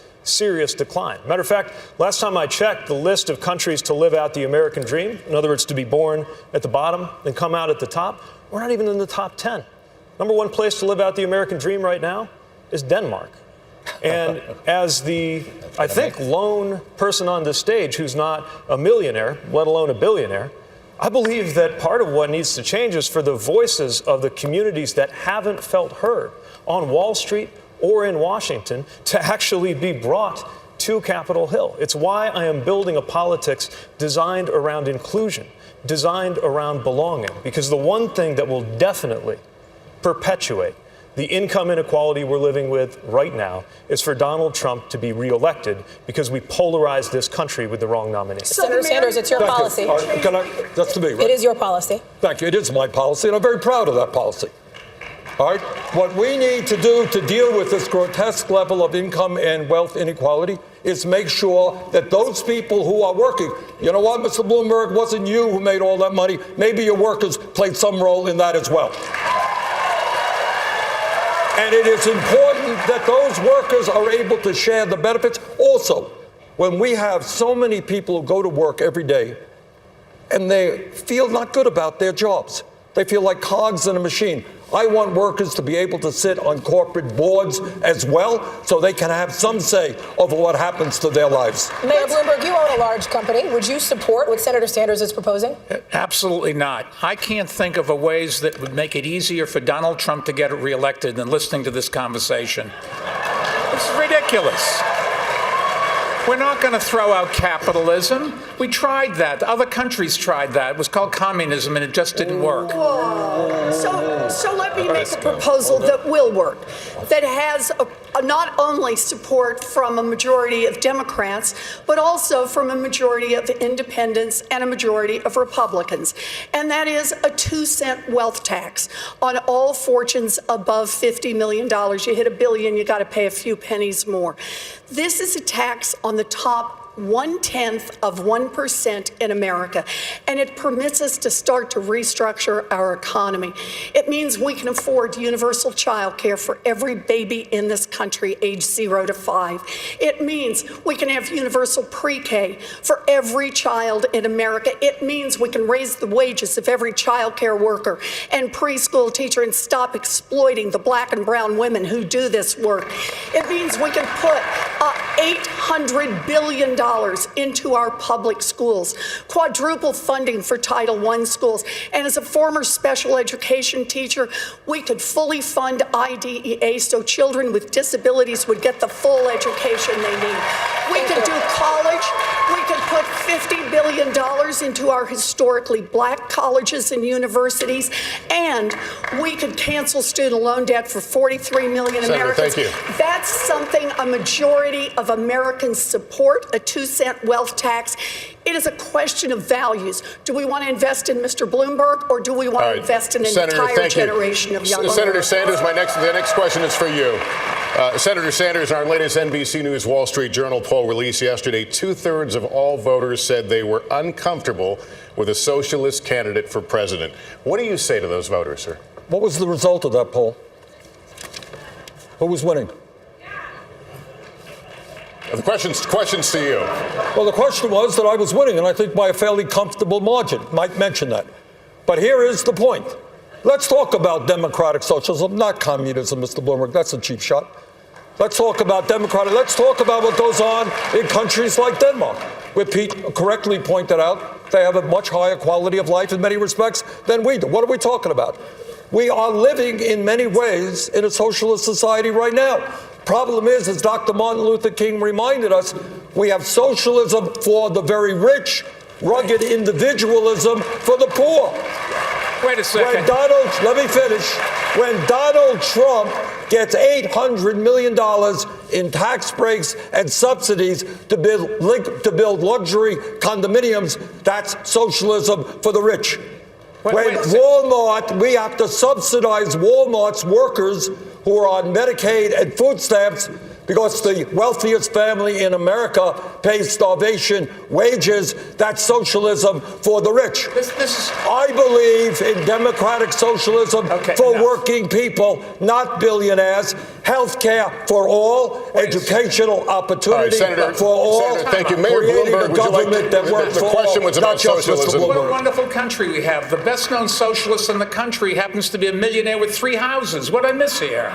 J: decline. Matter of fact, last time I checked the list of countries to live out the American dream, in other words, to be born at the bottom and come out at the top, we're not even in the top 10. Number one place to live out the American dream right now is Denmark. And as the, I think, lone person on this stage who's not a millionaire, let alone a billionaire, I believe that part of what needs to change is for the voices of the communities that haven't felt heard on Wall Street or in Washington to actually be brought to Capitol Hill. It's why I am building a politics designed around inclusion, designed around belonging, because the one thing that will definitely perpetuate the income inequality we're living with right now is for Donald Trump to be reelected because we polarized this country with the wrong nominee.
K: Senator Sanders, it's your policy.
A: That's to me, right?
K: It is your policy.
A: Thank you. It is my policy, and I'm very proud of that policy. All right? What we need to do to deal with this grotesque level of income and wealth inequality is make sure that those people who are working, you know what, Mr. Bloomberg, wasn't you who made all that money. Maybe your workers played some role in that as well. And it is important that those workers are able to share the benefits. Also, when we have so many people who go to work every day and they feel not good about their jobs, they feel like cogs in a machine. I want workers to be able to sit on corporate boards as well so they can have some say over what happens to their lives.
K: Mayor Bloomberg, you own a large company. Would you support what Senator Sanders is proposing?
F: Absolutely not. I can't think of ways that would make it easier for Donald Trump to get reelected than listening to this conversation. It's ridiculous. We're not going to throw out capitalism. We tried that. Other countries tried that. It was called communism, and it just didn't work.
E: So let me make a proposal that will work, that has not only support from a majority of Democrats, but also from a majority of independents and a majority of Republicans. And that is a 2-cent wealth tax on all fortunes above $50 million. You hit $1 billion, you got to pay a few pennies more. This is a tax on the top 0.1% in America, and it permits us to start to restructure our economy. It means we can afford universal child care for every baby in this country aged 0 to 5. It means we can have universal pre-K for every child in America. It means we can raise the wages of every child care worker and preschool teacher and stop exploiting the black and brown women who do this work. It means we can put $800 billion into our public schools, quadruple funding for Title I schools. And as a former special education teacher, we could fully fund IDEA so children with disabilities would get the full education they need. We could do college. We could put $50 billion into our historically black colleges and universities, and we could cancel student loan debt for 43 million Americans.
H: Thank you.
E: That's something a majority of Americans support, a 2-cent wealth tax. It is a question of values. Do we want to invest in Mr. Bloomberg, or do we want to invest in an entire generation of young Americans?
H: Senator Sanders, the next question is for you. Senator Sanders, in our latest NBC News Wall Street Journal poll released yesterday, 2/3 of all voters said they were uncomfortable with a socialist candidate for president. What do you say to those voters, sir?
A: What was the result of that poll? Who was winning?
H: The question's to you.
A: Well, the question was that I was winning, and I think by a fairly comfortable margin. Might mention that. But here is the point. Let's talk about democratic socialism, not communism, Mr. Bloomberg. That's a cheap shot. Let's talk about democratic. Let's talk about what goes on in countries like Denmark, where Pete correctly pointed out they have a much higher quality of life in many respects than we do. What are we talking about? We are living in many ways in a socialist society right now. Problem is, as Dr. Martin Luther King reminded us, we have socialism for the very rich, rugged individualism for the poor.
F: Wait a second.
A: Let me finish. When Donald Trump gets $800 million in tax breaks and subsidies to build luxury condominiums, that's socialism for the rich. When Walmart, we have to subsidize Walmart's workers who are on Medicaid and food stamps because the wealthiest family in America pays starvation wages. That's socialism for the rich. I believe in democratic socialism for working people, not billionaires. Health care for all, educational opportunity for all.
H: Senator, thank you. Mayor Bloomberg, would you like the question was about socialism.
F: What a wonderful country we have. The best-known socialist in the country happens to be a millionaire with 3 houses. What did I miss here?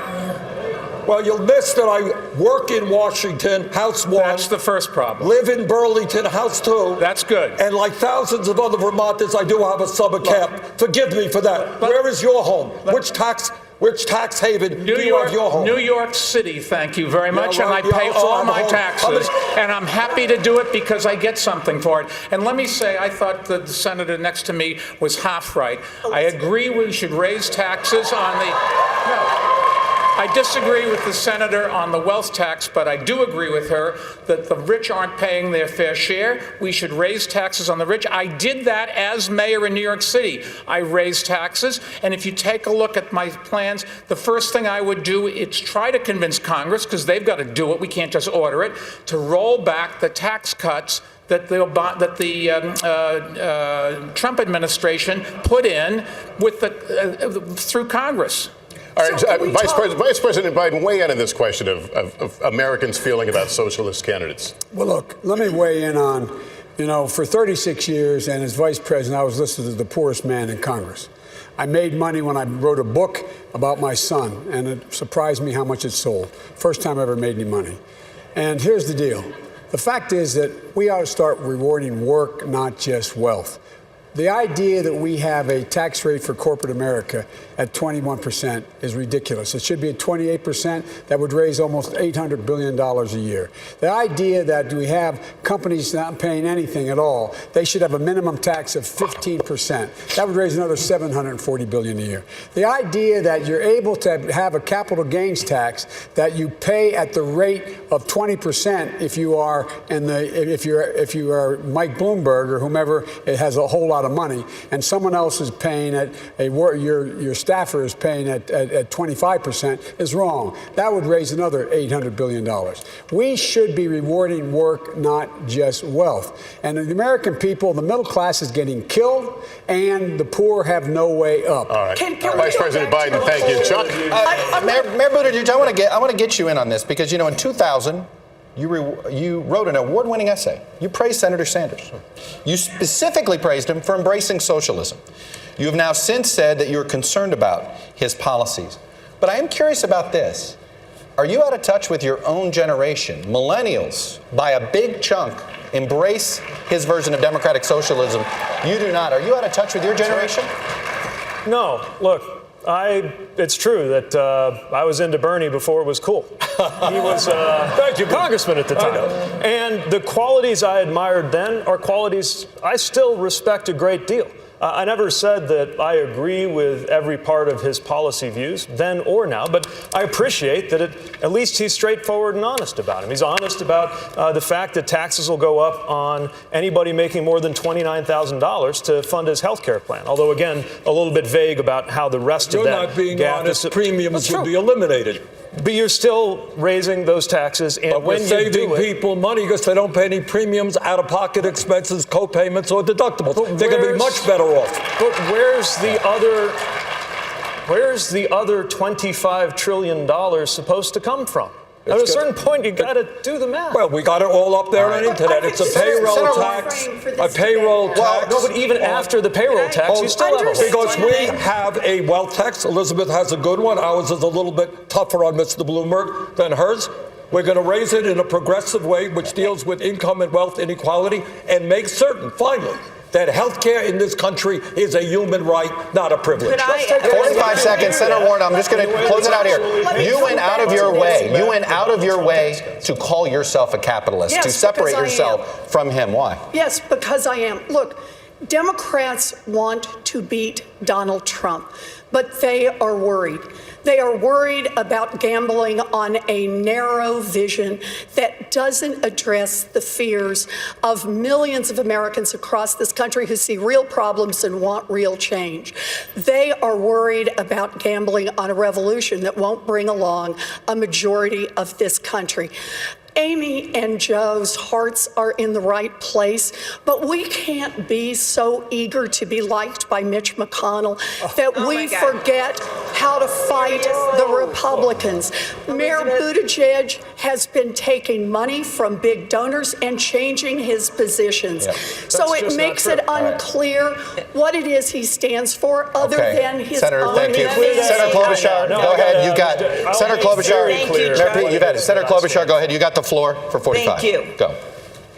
A: Well, you'll miss that I work in Washington, House 1.
F: That's the first problem.
A: Live in Burlington, House 2.
F: That's good.
A: And like thousands of other Vermonters, I do have a summer camp. Forgive me for that. Where is your home? Which tax haven do you have your home?
F: New York City, thank you very much.
A: Yeah, well,
F: and I pay
A: you also
F: all
A: have a
F: my
A: home.
F: taxes. And I'm happy to do it because I get something for it. And let me say, I thought the senator next to me was half right. I agree we should raise taxes on the... No. I disagree with the senator on the wealth tax, but I do agree with her that the rich aren't paying their fair share. We should raise taxes on the rich. I did that as mayor in New York City. I raised taxes, and if you take a look at my plans, the first thing I would do is try to convince Congress, because they've got to do it, we can't just order it, to roll back the tax cuts that the Trump administration put in with through Congress.
H: All right, Vice President Biden, weigh in on this question of Americans' feeling about socialist candidates.
I: Well, look, let me weigh in on, for 36 years and as vice president, I was listed as the poorest man in Congress. I made money when I wrote a book about my son, and it surprised me how much it sold. First time I ever made any money. And here's the deal. The fact is that we ought to start rewarding work, not just wealth. The idea that we have a tax rate for corporate America at 21% is ridiculous. It should be at 28%. That would raise almost $800 billion a year. The idea that we have companies not paying anything at all, they should have a minimum tax of 15%. That would raise another $740 billion a year. The idea that you're able to have a capital gains tax that you pay at the rate of 20% if you are if you are Mike Bloomberg or whomever it has a whole lot of money, and someone else is paying at your staffer is paying at 25% is wrong. That would raise another $800 billion. We should be rewarding work, not just wealth. And the American people, the middle class is getting killed, and the poor have no way up.
H: All right, Vice President Biden, thank you, Chuck.
L: Mayor Buttigieg, I want to get you in on this because in 2000. You wrote an award-winning essay. You praised Senator Sanders. You specifically praised him for embracing socialism. You have now since said that you're concerned about his policies. But I am curious about this. Are you out of touch with your own generation? Millennials, by a big chunk, embrace his version of democratic socialism. You do not. Are you out of touch with your generation?
J: No. Look, it's true that I was into Bernie before it was cool. He was congressman at the time. And the qualities I admired then are qualities I still respect a great deal. I never said that I agree with every part of his policy views, then or now, but I appreciate that at least he's straightforward and honest about him. He's honest about the fact that taxes will go up on anybody making more than $29,000 to fund his health care plan. Although, again, a little bit vague about how the rest of that
A: You're not being
J: gap
A: honest.
J: is.
A: Premiums would be eliminated.
J: But you're still raising those taxes, and
A: but
J: when
A: we're saving
J: you do
A: people money because they don't pay any premiums, out-of-pocket expenses, co-payments, or deductibles. They're going to be much better off.
J: But where's the other $25 trillion supposed to come from? At a certain point, you got to do the math.
A: Well, we got it all up there on the internet. It's a payroll tax, a payroll tax.
J: No, but even after the payroll tax, you still have a
A: because we have a wealth tax. Elizabeth has a good one. Ours is a little bit tougher on Mr. Bloomberg than hers. We're going to raise it in a progressive way, which deals with income and wealth inequality, and make certain, finally, that health care in this country is a human right, not a privilege.
L: 45 seconds. Senator Warren, I'm just going to close it out here. You went out of your way. You went out of your way to call yourself a capitalist,
E: Yes,
L: to separate
E: because I
L: yourself from him. Why?
E: Yes, because I am. Look, Democrats want to beat Donald Trump, but they are worried. They are worried about gambling on a narrow vision that doesn't address the fears of millions of Americans across this country who see real problems and want real change. They are worried about gambling on a revolution that won't bring along a majority of this country. Amy and Joe's hearts are in the right place, but we can't be so eager to be liked by Mitch McConnell that we forget how to fight the Republicans. Mayor Buttigieg has been taking money from big donors and changing his positions. So it makes it unclear what it is he stands for other than his
L: Senator,
E: own
L: thank you. Senator Klobuchar, go ahead. You got Senator Klobuchar. You've had it. Senator Klobuchar, go ahead. You got the floor for 45.
C: Thank you.
L: Go.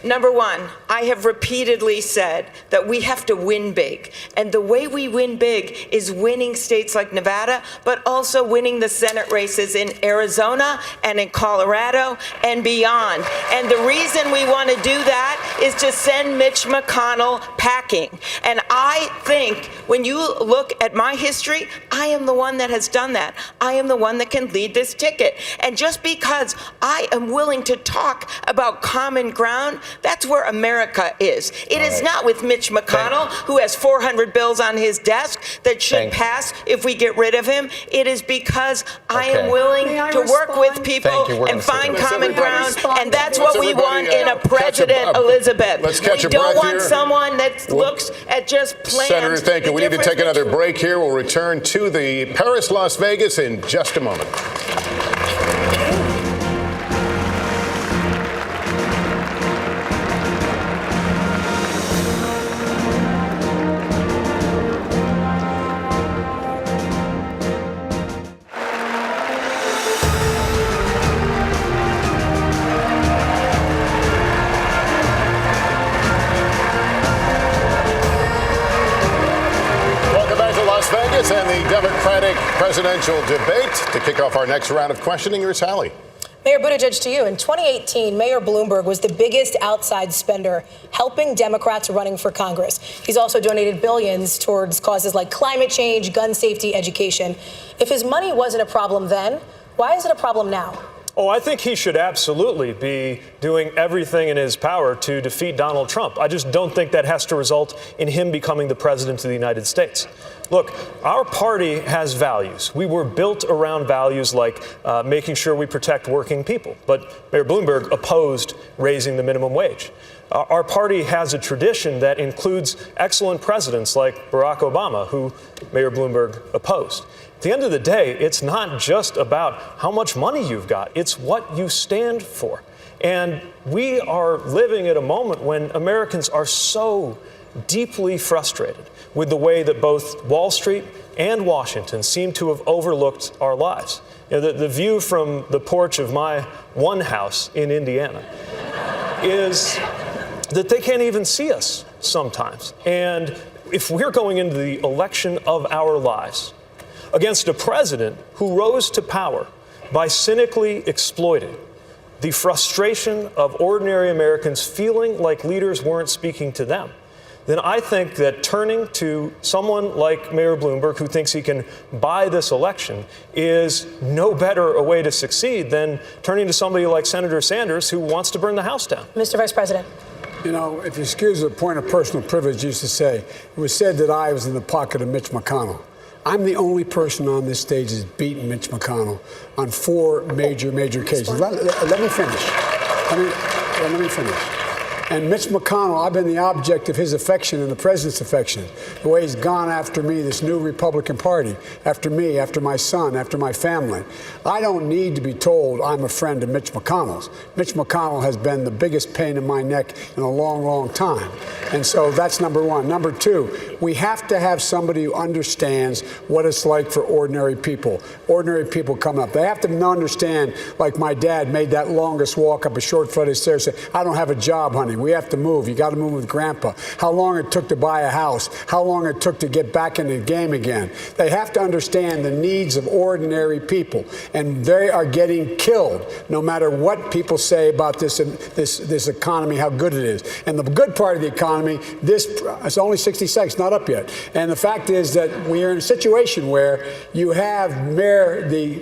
C: Number one, I have repeatedly said that we have to win big. And the way we win big is winning states like Nevada, but also winning the Senate races in Arizona and in Colorado and beyond. And the reason we want to do that is to send Mitch McConnell packing. And I think when you look at my history, I am the one that has done that. I am the one that can lead this ticket. And just because I am willing to talk about common ground, that's where America is. It is not with Mitch McConnell, who has 400 bills on his desk that should pass if we get rid of him. It is because I am willing to work with people and find common ground, and that's what we want in a president, Elizabeth. We don't want someone that looks at just plans.
H: Senator, thank you. We need to take another break here. We'll return to the Paris, Las Vegas in just a moment. And the Democratic presidential debate. To kick off our next round of questioning, here's Hallie.
K: Mayor Buttigieg, to you. In 2018, Mayor Bloomberg was the biggest outside spender, helping Democrats running for Congress. He's also donated billions towards causes like climate change, gun safety, education. If his money wasn't a problem then, why is it a problem now?
J: Oh, I think he should absolutely be doing everything in his power to defeat Donald Trump. I just don't think that has to result in him becoming the president of the United States. Look, our party has values. We were built around values like making sure we protect working people. But Mayor Bloomberg opposed raising the minimum wage. Our party has a tradition that includes excellent presidents like Barack Obama, who Mayor Bloomberg opposed. At the end of the day, it's not just about how much money you've got. It's what you stand for. And we are living at a moment when Americans are so deeply frustrated with the way that both Wall Street and Washington seem to have overlooked our lives. You know, the view from the porch of my one house in Indiana is that they can't even see us sometimes. And if we're going into the election of our lives against a president who rose to power by cynically exploiting the frustration of ordinary Americans feeling like leaders weren't speaking to them, then I think that turning to someone like Mayor Bloomberg, who thinks he can buy this election, is no better a way to succeed than turning to somebody like Senator Sanders, who wants to burn the House down.
K: Mr. Vice President.
I: You know, if you excuse the point of personal privilege, used to say, it was said that I was in the pocket of Mitch McConnell. I'm the only person on this stage that's beaten Mitch McConnell on 4 major cases. Let me finish. Let me finish. And Mitch McConnell, I've been the object of his affection and the president's affection. The way he's gone after me, this new Republican Party, after me, after my son, after my family. I don't need to be told I'm a friend of Mitch McConnell's. Mitch McConnell has been the biggest pain in my neck in a long time. And so that's number one. Number two, we have to have somebody who understands what it's like for ordinary people. Ordinary people come up. They have to understand, like my dad made that longest walk up a short flight of stairs, say, I don't have a job, honey. We have to move. You got to move with Grandpa. How long it took to buy a house. How long it took to get back into the game again. They have to understand the needs of ordinary people. And they are getting killed, no matter what people say about this economy, how good it is. And the good part of the economy, it's only 60 seconds, not up yet. And the fact is that we are in a situation where you have the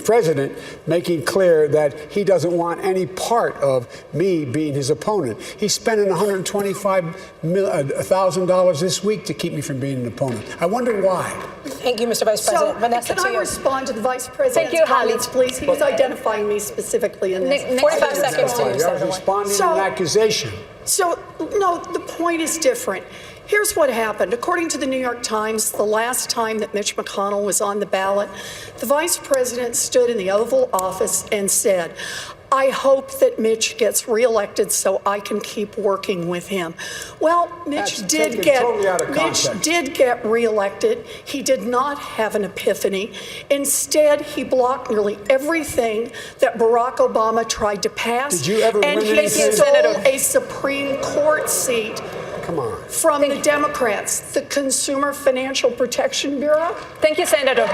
I: president making clear that he doesn't want any part of me being his his opponent. He's spending $125,000 this week to keep me from being an opponent. I wonder why.
K: Thank you, Mr. Vice President.
E: So,
K: Vanessa,
E: can
K: to
E: I
K: you.
E: respond to the Vice President's
M: Hallie.
E: comments, please? He was identifying me specifically in this.
K: 45 seconds to you,
I: I was
K: Senator.
I: responding to an accusation.
E: So, no, the point is different. Here's what happened. According to the New York Times, the last time that Mitch McConnell was on the ballot, the Vice President stood in the Oval Office and said, I hope that Mitch gets reelected so I can keep working with him. Well, Mitch did get reelected. He did not have an epiphany. Instead, he blocked nearly everything that Barack Obama tried to pass.
I: Did you ever
E: and
I: win
E: he
I: anything?
E: stole a Supreme Court seat
I: Come on.
E: from the Democrats, the Consumer Financial Protection Bureau.
M: Thank you, Senator.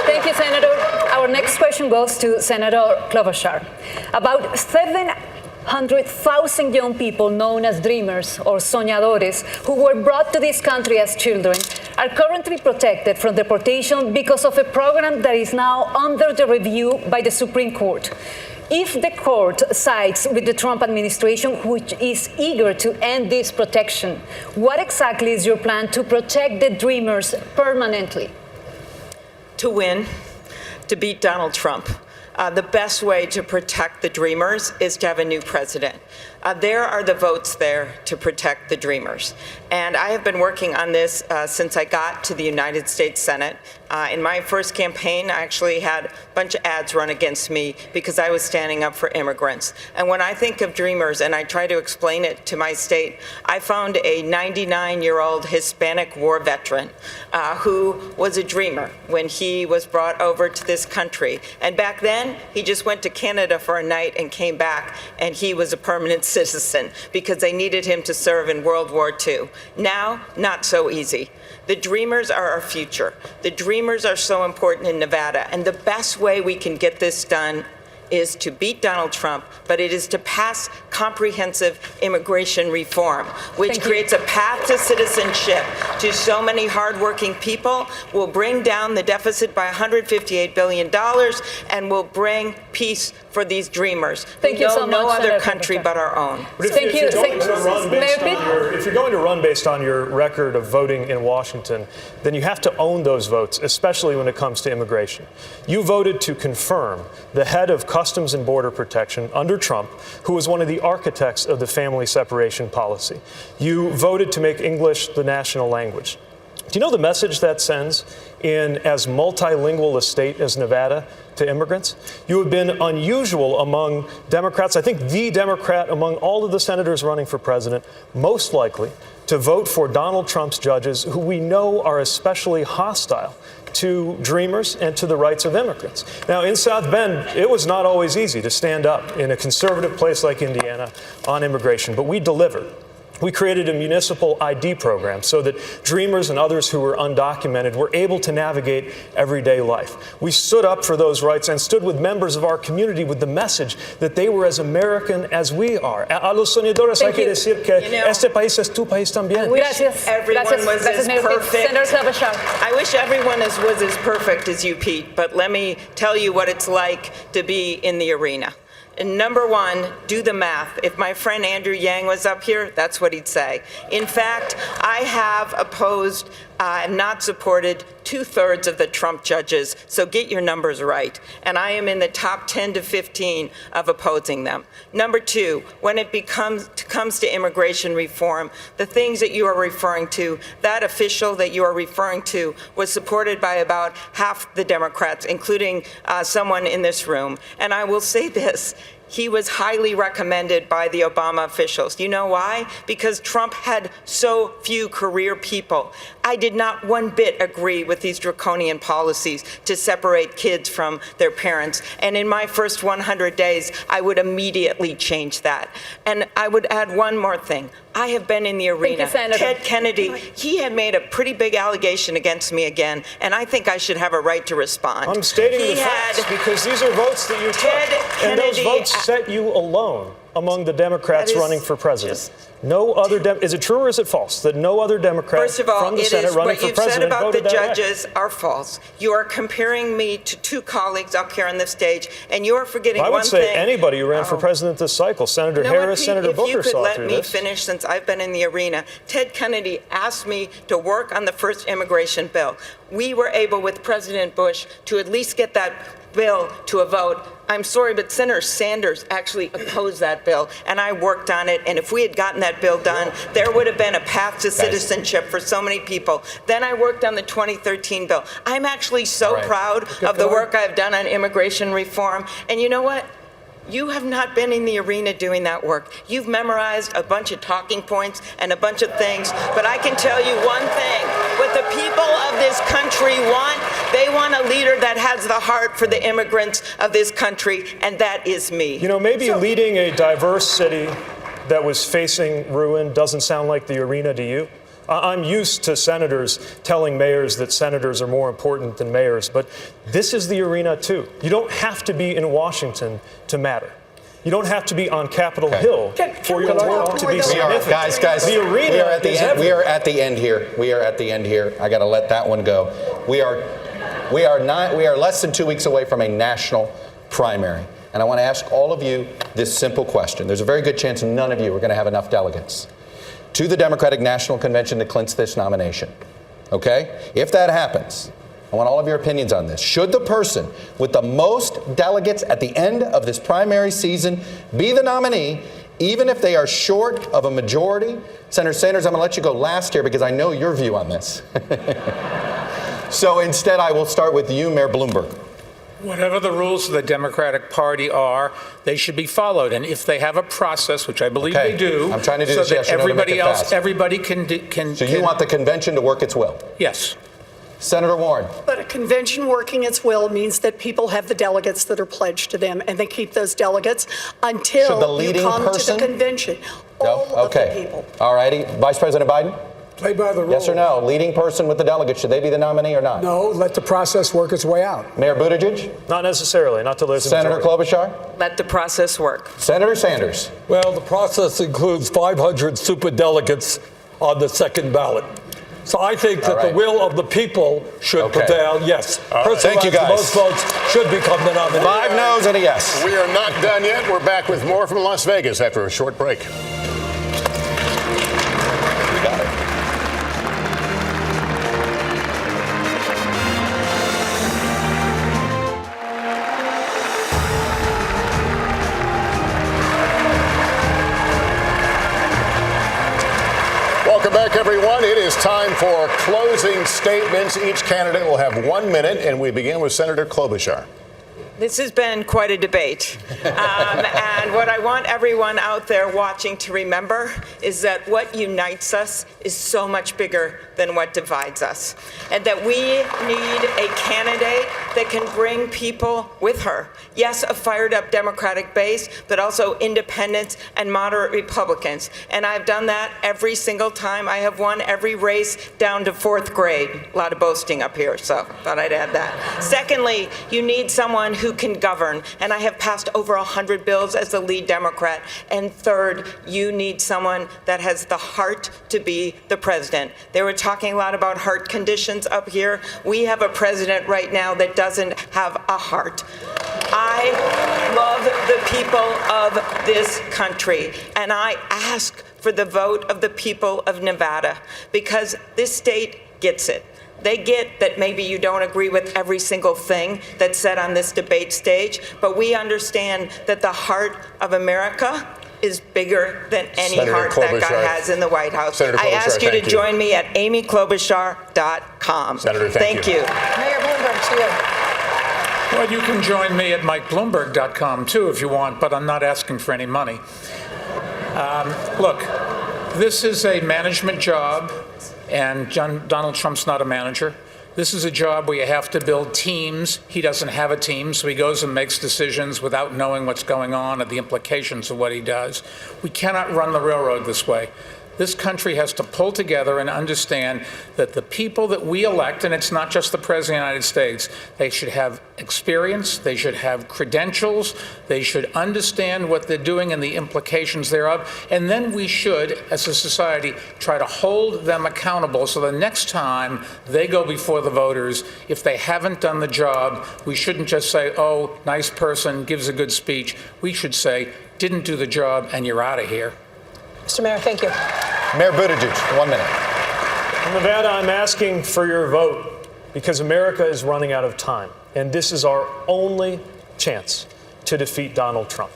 M: Thank you, Senator. Our next question goes to Senator Klobuchar. About 700,000 young people known as dreamers or soñadores who were brought to this country as children are currently protected from deportation because of a program that is now under the review by the Supreme Court. If the court sides with the Trump administration, which is eager to end this protection, what exactly is your plan to protect the dreamers permanently?
C: To win, to beat Donald Trump. The best way to protect the dreamers is to have a new president. There are the votes there to protect the dreamers. And I have been working on this since I got to the United States Senate. In my first campaign, I actually had a bunch of ads run against me because I was standing up for immigrants. And when I think of dreamers and I try to explain it to my state, I found a 99-year-old Hispanic war veteran who was a dreamer when he was brought over to this country. And back then, he just went to Canada for a night and came back, and he was a permanent citizen because they needed him to serve in World War II. Now, not so easy. The dreamers are our future. The dreamers are so important in Nevada, and the best way we can get this done is to beat Donald Trump, but it is to pass comprehensive immigration reform, which creates a path to citizenship to so many hardworking people, will bring down the deficit by $158 billion, and will bring peace for these dreamers.
M: Thank you so much,
C: no other
M: Senator
C: country
M: Klobuchar.
C: but our own.
J: But if you're going to run based on your record of voting in Washington, then you have to own those votes, especially when it comes to immigration. You voted to confirm the head of Customs and Border Protection under Trump, who was one of the architects of the family separation policy. You voted to make English the national language. Do you know the message that sends in as multilingual a state as Nevada to immigrants? You have been unusual among Democrats, I think the Democrat among all of the senators running for president, most likely to vote for Donald Trump's judges, who we know are especially hostile to dreamers and to the rights of immigrants. Now, in South Bend, it was not always easy to stand up in a conservative place like Indiana on immigration, but we delivered. We created a municipal ID program so that dreamers and others who were undocumented were able to navigate everyday life. We stood up for those rights and stood with members of our community with the message that they were as American as we are. A los soñadores hay que decir que este país es tu país también.
C: Everyone was as perfect. I wish everyone was as perfect as you, Pete, but let me tell you what it's like to be in the arena. And number one, do the math. If my friend Andrew Yang was up here, that's what he'd say. In fact, I have opposed and not supported 2/3 of the Trump judges, so get your numbers right. And I am in the top 10 to 15 of opposing them. Number two, when it comes to immigration reform, the things that you are referring to, that official that you are referring to was supported by about half the Democrats, including someone in this room. And I will say this. He was highly recommended by the Obama officials. You know why? Because Trump had so few career people. I did not one bit agree with these draconian policies to separate kids from their parents. And in my first 100 days, I would immediately change that. And I would add one more thing. I have been in the arena. Ted Kennedy, he had made a pretty big allegation against me again, and I think I should have a right to respond.
J: I'm stating the facts because these are votes that you took, and those votes set you alone among the Democrats running for president. No other is it true or is it false that no other Democrat
C: First of all,
J: from the Senate running for president voted that way?
C: What you've said about the judges are false. You are comparing me to two colleagues up here on the stage, and you are forgetting one thing.
J: I would say anybody who ran for president this cycle, Senator Harris, Senator Booker, saw through this.
C: If you could let me finish, since I've been in the arena, Ted Kennedy asked me to work on the first immigration bill. We were able, with President Bush, to at least get that bill to a vote. I'm sorry, but Senator Sanders actually opposed that bill, and I worked on it. And if we had gotten that bill done, there would have been a path to citizenship for so many people. Then I worked on the 2013 bill. I'm actually so proud of the work I've done on immigration reform. And you know what? You have not been in the arena doing that work. You've memorized a bunch of talking points and a bunch of things, but I can tell you one thing. What the people of this country want, they want a leader that has the heart for the immigrants of this country, and that is me.
J: You know, maybe leading a diverse city that was facing ruin doesn't sound like the arena to you. I'm used to senators telling mayors that senators are more important than mayors, but this is the arena too. You don't have to be in Washington to matter. You don't have to be on Capitol Hill for your work to be significant.
L: Guys,
J: the arena
L: we are at the
J: is
L: end. We are at the end here. We are at the end here. I got to let that one go. We are less than 2 weeks away from a national primary. And I want to ask all of you this simple question. There's a very good chance none of you are going to have enough delegates to the Democratic National Convention to clinch this nomination. Okay? If that happens, I want all of your opinions on this. Should the person with the most delegates at the end of this primary season be the nominee, even if they are short of a majority? Senator Sanders, I'm going to let you go last here because I know your view on this. So instead, I will start with you, Mayor Bloomberg.
F: Whatever the rules of the Democratic Party are, they should be followed. And if they have a process, which I believe they do,
L: I'm trying to do
F: so
L: this,
F: that
L: yes or no to make it fast.
F: everybody can.
L: So you want the convention to work its will?
F: Yes.
L: Senator Warren.
E: But a convention working its will means that people have the delegates that are pledged to them, and they keep those delegates until you come to the convention. All of the people.
L: All righty. Vice President Biden?
I: Play by the rules.
L: Yes or no? Leading person with the delegates, should they be the nominee or not?
I: No, let the process work its way out.
L: Mayor Buttigieg?
J: Not necessarily, not till there's a
L: Senator
J: majority.
L: Klobuchar?
C: Let the process work.
L: Senator Sanders?
A: Well, the process includes 500 superdelegates on the second ballot. So I think that the will of the people should prevail, yes.
L: Thank you, guys.
A: Most votes should become the nominee.
L: 5 no's and a yes.
H: We are not done yet. We're back with more from Las Vegas after a short break.
L: You got it.
H: Welcome back, everyone. It is time for closing statements. Each candidate will have 1 minute, and we begin with Senator Klobuchar.
C: This has been quite a debate. And what I want everyone out there watching to remember is that what unites us is so much bigger than what divides us. And that we need a candidate that can bring people with her. Yes, a fired up Democratic base, but also independents and moderate Republicans. And I've done that every single time. I have won every race down to 4th grade. A lot of boasting up here, so thought I'd add that. Secondly, you need someone who can govern, and I have passed over 100 bills as the lead Democrat. And third, you need someone that has the heart to be the president. They were talking a lot about heart conditions up here. We have a president right now that doesn't have a heart. I love the people of this country, and I ask for the vote of the people of Nevada, because this state gets it. They get that maybe you don't agree with every single thing that's said on this debate stage, but we understand that the heart of America is bigger than any heart that guy has in the White House. I ask you to join me at amyklobuchar.com.
H: Senator, thank you.
K: Mayor Bloomberg, to you.
F: Well, you can join me at MikeBloomberg.com too if you want, but I'm not asking for any money. Look, this is a management job, and Donald Trump's not a manager. This is a job where you have to build teams. He doesn't have a team, so he goes and makes decisions without knowing what's going on and the implications of what he does. We cannot run the railroad this way. This country has to pull together and understand that the people that we elect, and it's not just the President of the United States, they should have experience, they should have credentials, they should understand what they're doing and the implications thereof, and then we should, as a society, try to hold them accountable so the next time they go before the voters, if they haven't done the job, we shouldn't just say, oh, nice person, gives a good speech. We should say, didn't do the job, and you're out of here.
K: Mr. Mayor, thank you.
L: Mayor Buttigieg, 1 minute.
J: In Nevada, I'm asking for your vote because America is running out of time, and this is our only chance to defeat Donald Trump.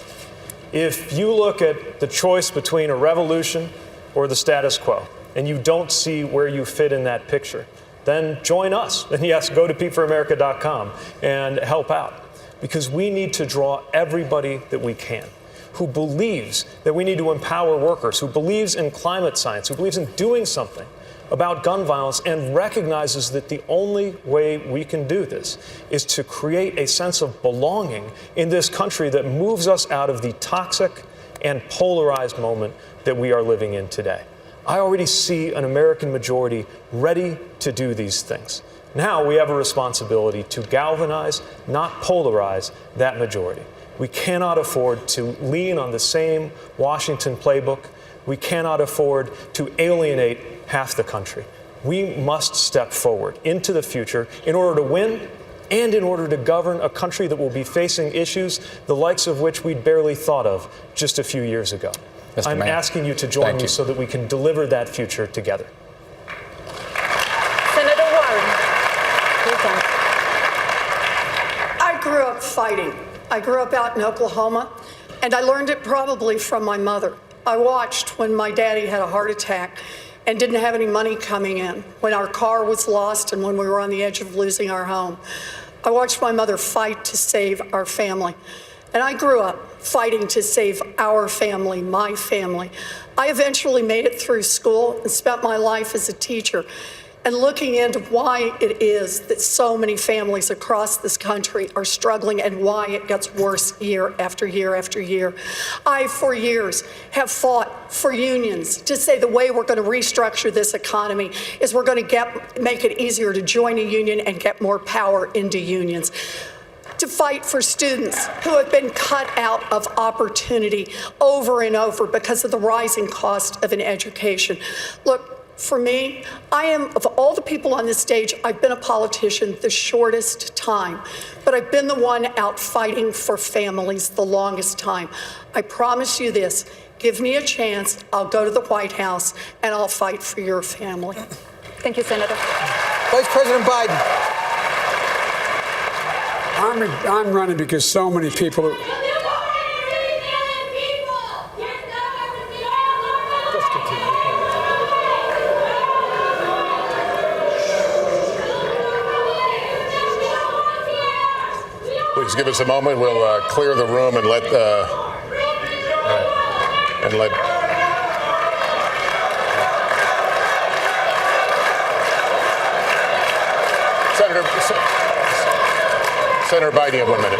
J: If you look at the choice between a revolution or the status quo, and you don't see where you fit in that picture, then join us. And yes, go to PeteForAmerica.com and help out, because we need to draw everybody that we can who believes that we need to empower workers, who believes in climate science, who believes in doing something about gun violence, and recognizes that the only way we can do this is to create a sense of belonging in this country that moves us out of the toxic and polarized moment that we are living in today. I already see an American majority ready to do these things. Now we have a responsibility to galvanize, not polarize, that majority. We cannot afford to lean on the same Washington playbook. We cannot afford to alienate half the country. We must step forward into the future in order to win and in order to govern a country that will be facing issues the likes of which we'd barely thought of just a few years ago. I'm asking you to join me so that we can deliver that future together.
M: Senator Warren.
E: I grew up fighting. I grew up out in Oklahoma, and I learned it probably from my mother. I watched when my daddy had a heart attack and didn't have any money coming in, when our car was lost and when we were on the edge of losing our home. I watched my mother fight to save our family. And I grew up fighting to save our family, my family. I eventually made it through school and spent my life as a teacher and looking into why it is that so many families across this country are struggling and why it gets worse year after year after year. I, for years, have fought for unions to say the way we're going to restructure this economy is we're going to make it easier to join a union and get more power into unions. To fight for students who have been cut out of opportunity over and over because of the rising cost of an education. Look, for me, I am, of all the people on this stage, I've been a politician the shortest time, but I've been the one out fighting for families the longest time. I promise you this, give me a chance, I'll go to the White House and I'll fight for your family.
M: Thank you, Senator.
N: Vice President Biden.
I: I'm running because so many people.
H: Please give us a moment. We'll clear the room and let Senator Biden, you have 1 minute.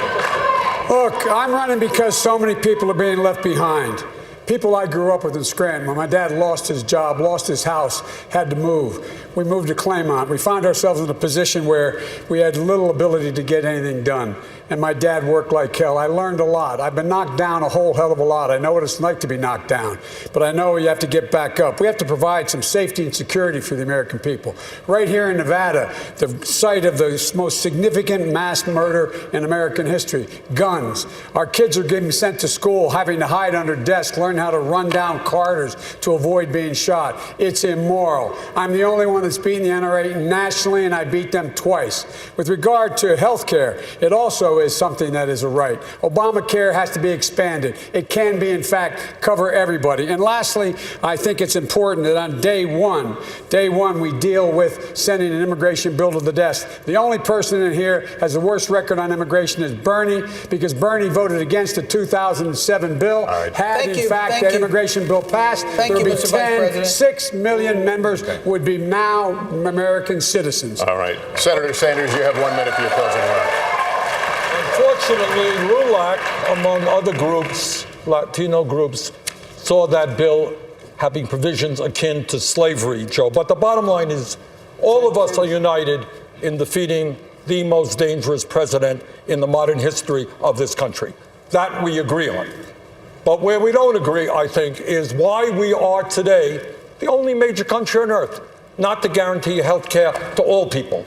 I: Look, I'm running because so many people are being left behind. People I grew up with in Scranton. When my dad lost his job, lost his house, had to move. We moved to Claymont. We found ourselves in a position where we had little ability to get anything done. And my dad worked like hell. I learned a lot. I've been knocked down a whole hell of a lot. I know what it's like to be knocked down. But I know you have to get back up. We have to provide some safety and security for the American people. Right here in Nevada, the site of the most significant mass murder in American history, guns. Our kids are getting sent to school, having to hide under desks, learn how to run down corridors to avoid being shot. It's immoral. I'm the only one that's beaten the NRA nationally, and I beat them twice. With regard to health care, it also is something that is a right. Obamacare has to be expanded. It can be, in fact, cover everybody. And lastly, I think it's important that on day one, we deal with sending an immigration bill to the desk. The only person in here has the worst record on immigration is Bernie, because Bernie voted against the 2007 bill. Had, in fact, that immigration bill passed, there would be 6 million members would be now American citizens.
H: All right. Senator Sanders, you have 1 minute for your closing remarks.
A: Unfortunately, LULAC, among other groups, Latino groups, saw that bill having provisions akin to slavery, Joe. But the bottom line is all of us are united in defeating the most dangerous president in the modern history of this country. That we agree on. But where we don't agree, I think, is why we are today the only major country on earth not to guarantee health care to all people.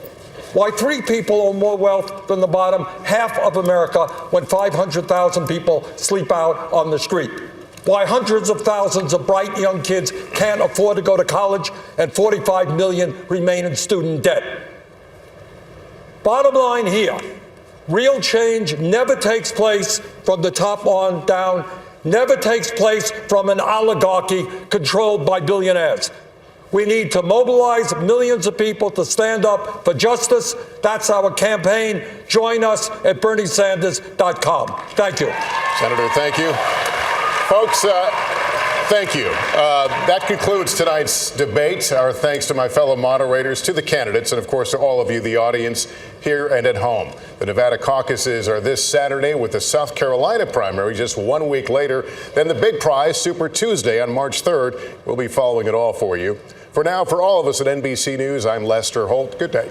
A: Why 3 people own more wealth than the bottom half of America when 500,000 people sleep out on the street. Why hundreds of thousands of bright young kids can't afford to go to college and 45 million remain in student debt. Bottom line here, real change never takes place from the top on down, never takes place from an oligarchy controlled by billionaires. We need to mobilize millions of people to stand up for justice. That's our campaign. Join us at BernieSanders.com. Thank you.
H: Senator, thank you. Folks, thank you. That concludes tonight's debate. Our thanks to my fellow moderators, to the candidates, and of course to all of you, the audience here and at home. The Nevada caucuses are this Saturday, with the South Carolina primary just 1 week later. Then the big prize, Super Tuesday on March 3rd. We'll be following it all for you. For now, for all of us at NBC News, I'm Lester Holt. Good day.